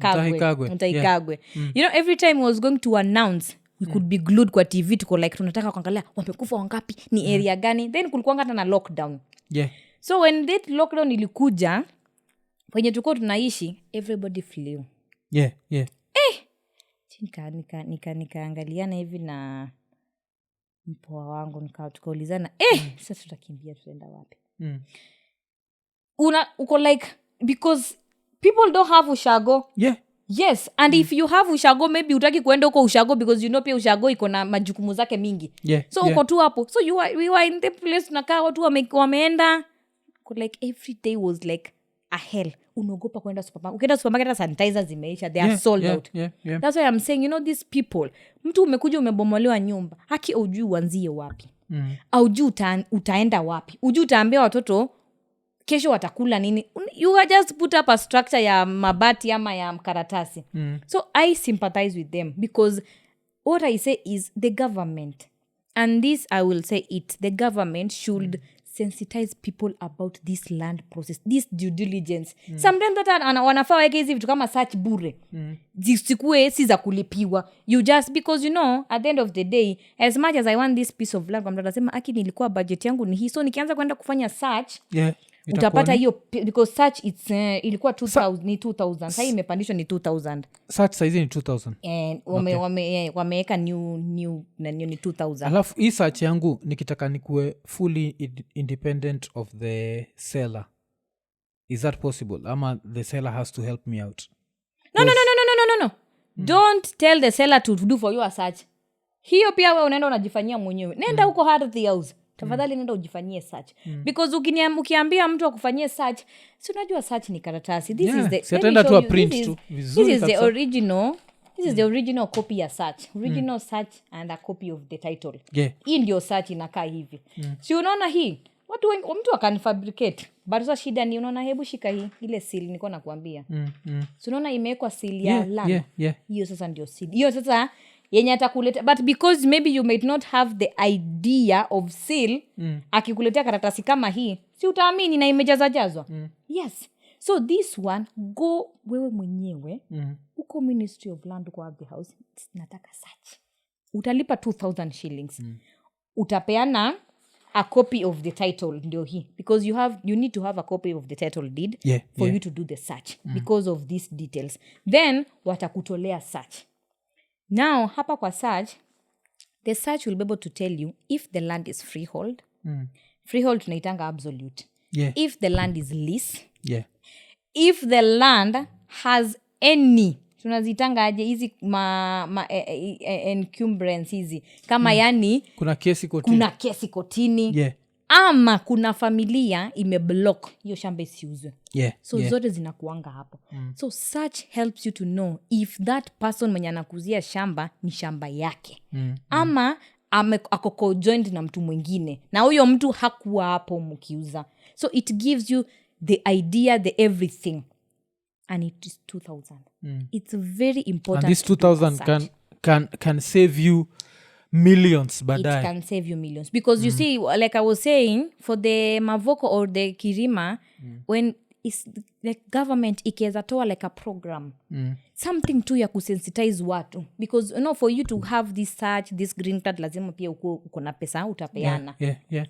Mutahi Kagwe. You know, every time he was going to announce, we could be glued kwa TV tuko like tunataka kuangalia wamekufa wangapi, ni area gani. Then kulikuwa hata na lockdown. So when that lockdown ilikuja, kwenye tuko tunaishi, everybody flew. Nikaangaliana hivi na mpoa wangu, tukaulizana sasa tutakimbia tutaenda wapi? Uko like, because people don't have ushago. Yes, and if you have ushago, maybe utaki kuenda huko ushago because you know pia ushago iko na majukumu zake mingi. So uko tu hapo. So we were in the place tunakaa watu wameenda. Like every day was like a hell. Unaogopa kwenda supermarket. Ukienda supermarket sanitizer zimeisha. They are sold out. That's why I'm saying, you know, these people, mtu umekuja umebomolewa nyumba, haki ujui uanzie wapi. Aujui utaenda wapi. Ujui utaambia watoto kesho watakula nini. You just put up a structure ya mabati ama ya mkaratasi. So I sympathize with them because what I say is the government, and this I will say it, the government should sensitize people about this land process, this due diligence. Sometimes that wanafaa weke hizi vitu kama search bure. Zisikue si za kulipiwa. You just, because you know, at the end of the day, as much as I want this piece of land, kwa mtu anasema aki nilikuwa budget yangu ni hii, so nikianza kwenda kufanya search, utapata hiyo, because search ilikuwa 2000 ni 2000, sasa imepandishwa ni 2000. Search size ni 2000 and wameweka new ni 2000. Alafu hii search yangu nikitaka nikuwe fully independent of the seller, is that possible ama the seller has to help me out? No. Don't tell the seller to do for your search. Hiyo pia wewe unaenda unajifanyia mwenyewe. Nenda huko Ardhi House, tafadhali nenda ujifanyie search. Because ukiambia mtu akufanyie search, si unajua search ni karatasi. This is the original. This is the original copy ya search. Original search and a copy of the title. Hii ndio search inakaa hivi. Si unaona hii? Mtu akanifabricate. But sasa shida ni unaona, hebu shika hii ile seal niko nakuambia. Si unaona imewekwa seal ya land. Hiyo sasa ndio seal. Hiyo sasa yenye atakuleta, but because maybe you might not have the idea of seal, akikuletea karatasi kama hii, si utaamini na imejazwa. Yes. So this one, go wewe mwenyewe, uko Ministry of Land kwa the house, nataka search. Utalipa 2000 shillings. Utapeana a copy of the title ndio hii, because you need to have a copy of the title deed for you to do the search because of these details. Then watakutolea search. Now, hapa kwa search, the search will be able to tell you if the land is freehold. Freehold tunaitanga absolute. If the land is lease. If the land has any, tunazitanga aje hizi encumbrance hizi. Kama yani kuna kesi kotini. Ama kuna familia imeblock hiyo shamba isiuzwe. So zote zinakuanga hapo. So search helps you to know if that person mwenye anakuzia shamba ni shamba yake. Ama ako co-joined na mtu mwingine, na huyo mtu hakuwa hapo mkiuza. So it gives you the idea, the everything. And it is 2000. It's very important. And this 2000 can save you millions baadaye. It can save you millions. Because you see, like I was saying, for the MAVOKO or the Kirima, when it's like government ikiweza toa like a program, something tu ya kusensitize watu. Because you know, for you to have this search, this green card, lazima pia uko na pesa utapeana.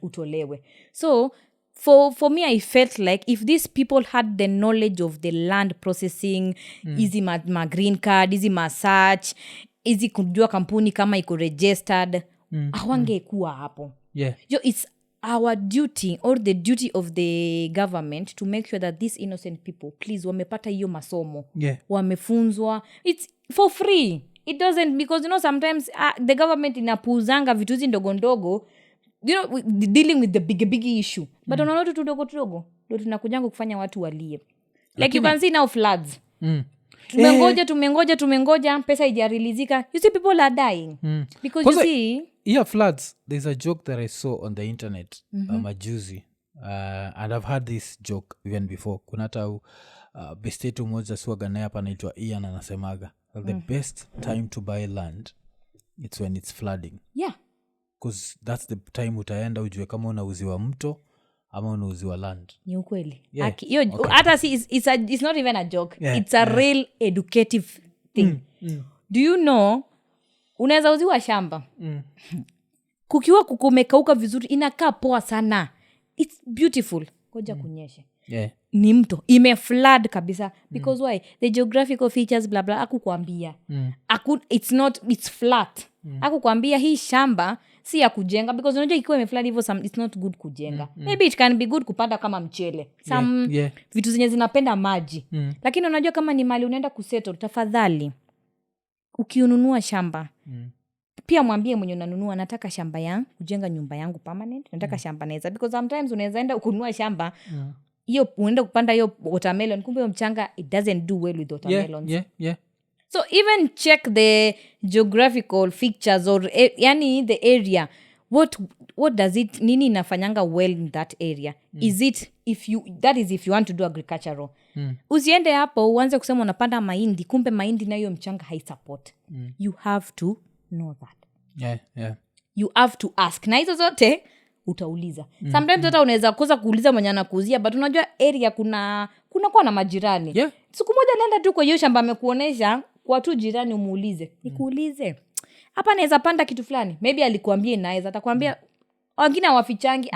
Utolewe. So for me, I felt like if these people had the knowledge of the land processing, easy ma green card, easy ma search, easy kujua kampuni kama iko registered, hawangekuwa hapo. It's our duty or the duty of the government to make sure that these innocent people, please, wamepata hiyo masomo, wamefunzwa. It's for free. It doesn't, because you know sometimes the government inapuuzanga vitu hizi ndogo ndogo, you know, dealing with the big issue. But unaona tu ndogo ndio tunakujanga kufanya watu walie. Like you can see now floods. Tumengoja pesa haijarilizika. You see people are dying. Because you see floods, there's a joke that I saw on the internet, majuzi, and I've heard this joke even before. Kuna hata bestetu moja suaga naye hapa anaitwa Ian anasemaga, the best time to buy land, it's when it's flooding. Because that's the time utaenda ujue kama unauziwa mto ama unauziwa land. Ni ukweli. Yeah. Hata si it's not even a joke. Yeah. It's a real educative thing. Do you know unaweza uziwa shamba kukiwa kukumekauka vizuri inakaa poa sana, it's beautiful, koja kunyeshe ni mto imeflood kabisa because why the geographical features blah blah akukwambia it's flat akukwambia hii shamba si ya kujenga because unajua ikiwa imeflood hivyo it's not good kujenga. Maybe it can be good kupanda kama mchele vitu zenye zinapenda maji lakini unajua kama ni mali unaenda kusettle, tafadhali ukiununua shamba pia mwambie mwenye unanunua nataka shamba ya kujenga nyumba yangu permanent, nataka shamba naweza, because sometimes unaweza enda kununua shamba hiyo unaenda kupanda hiyo watermelon kumbe hiyo mchanga it doesn't do well with watermelons. So even check the geographical features or yani the area, what does it nini inafanyanga well in that area. Is it if you want to do agricultural. Usiende hapo uanze kusema unapanda mahindi kumbe mahindi na hiyo mchanga hai support. You have to know that. You have to ask. Na hizo zote utauliza. Sometimes hata unaweza kosa kuuliza mwenye anakuuzia but unajua area kuna kwa na majirani. Siku moja nenda tu kwa hiyo shamba amekuonesha kwa tu jirani umuulize. Nikuulize. Hapa naweza panda kitu fulani. Maybe alikuambia inaweza, atakwambia wengine wafichangi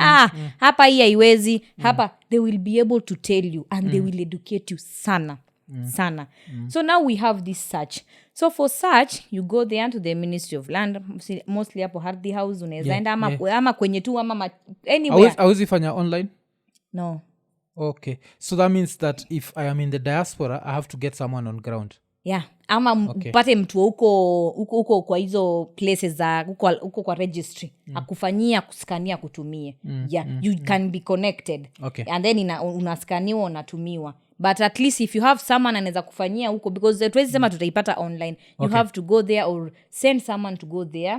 hapa hii haiwezi hapa. They will be able to tell you and they will educate you sana. So now we have this search. So for search you go there to the Ministry of Land, mostly hapo Hardy House unaweza enda ama kwenye tu ama anywhere. Hauwezi fanya online? No. Okay, so that means that if I am in the diaspora I have to get someone on ground. Ama upate mtu huko kwa hizo places za huko kwa registry akufanyia kuskania kutumie. You can be connected. And then unaskaniwa unatumiwa. But at least if you have someone anaweza kufanyia huko, because tuwezi sema tutaipata online. You have to go there or send someone to go there.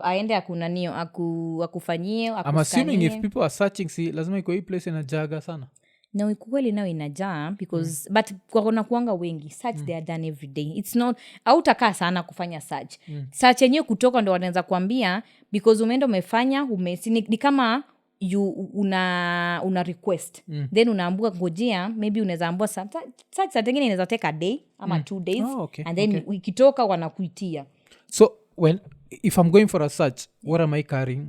Aende akufanyie akuskanie. I'm assuming if people are searching, si lazima iko hii place inajaga sana. No, kweli nao inajaa because but kwa kuanga wengi search they are done every day. It's not hautakaa sana kufanya search. Search yenyewe kutoka ndo wanaweza kuambia because umeenda umefanya ni kama una request then unaambua ngojea, maybe unaweza ambua search saa nyingine inaweza take a day ama 2 days and then ikitoka wanakuitia. So if I'm going for a search, what am I carrying?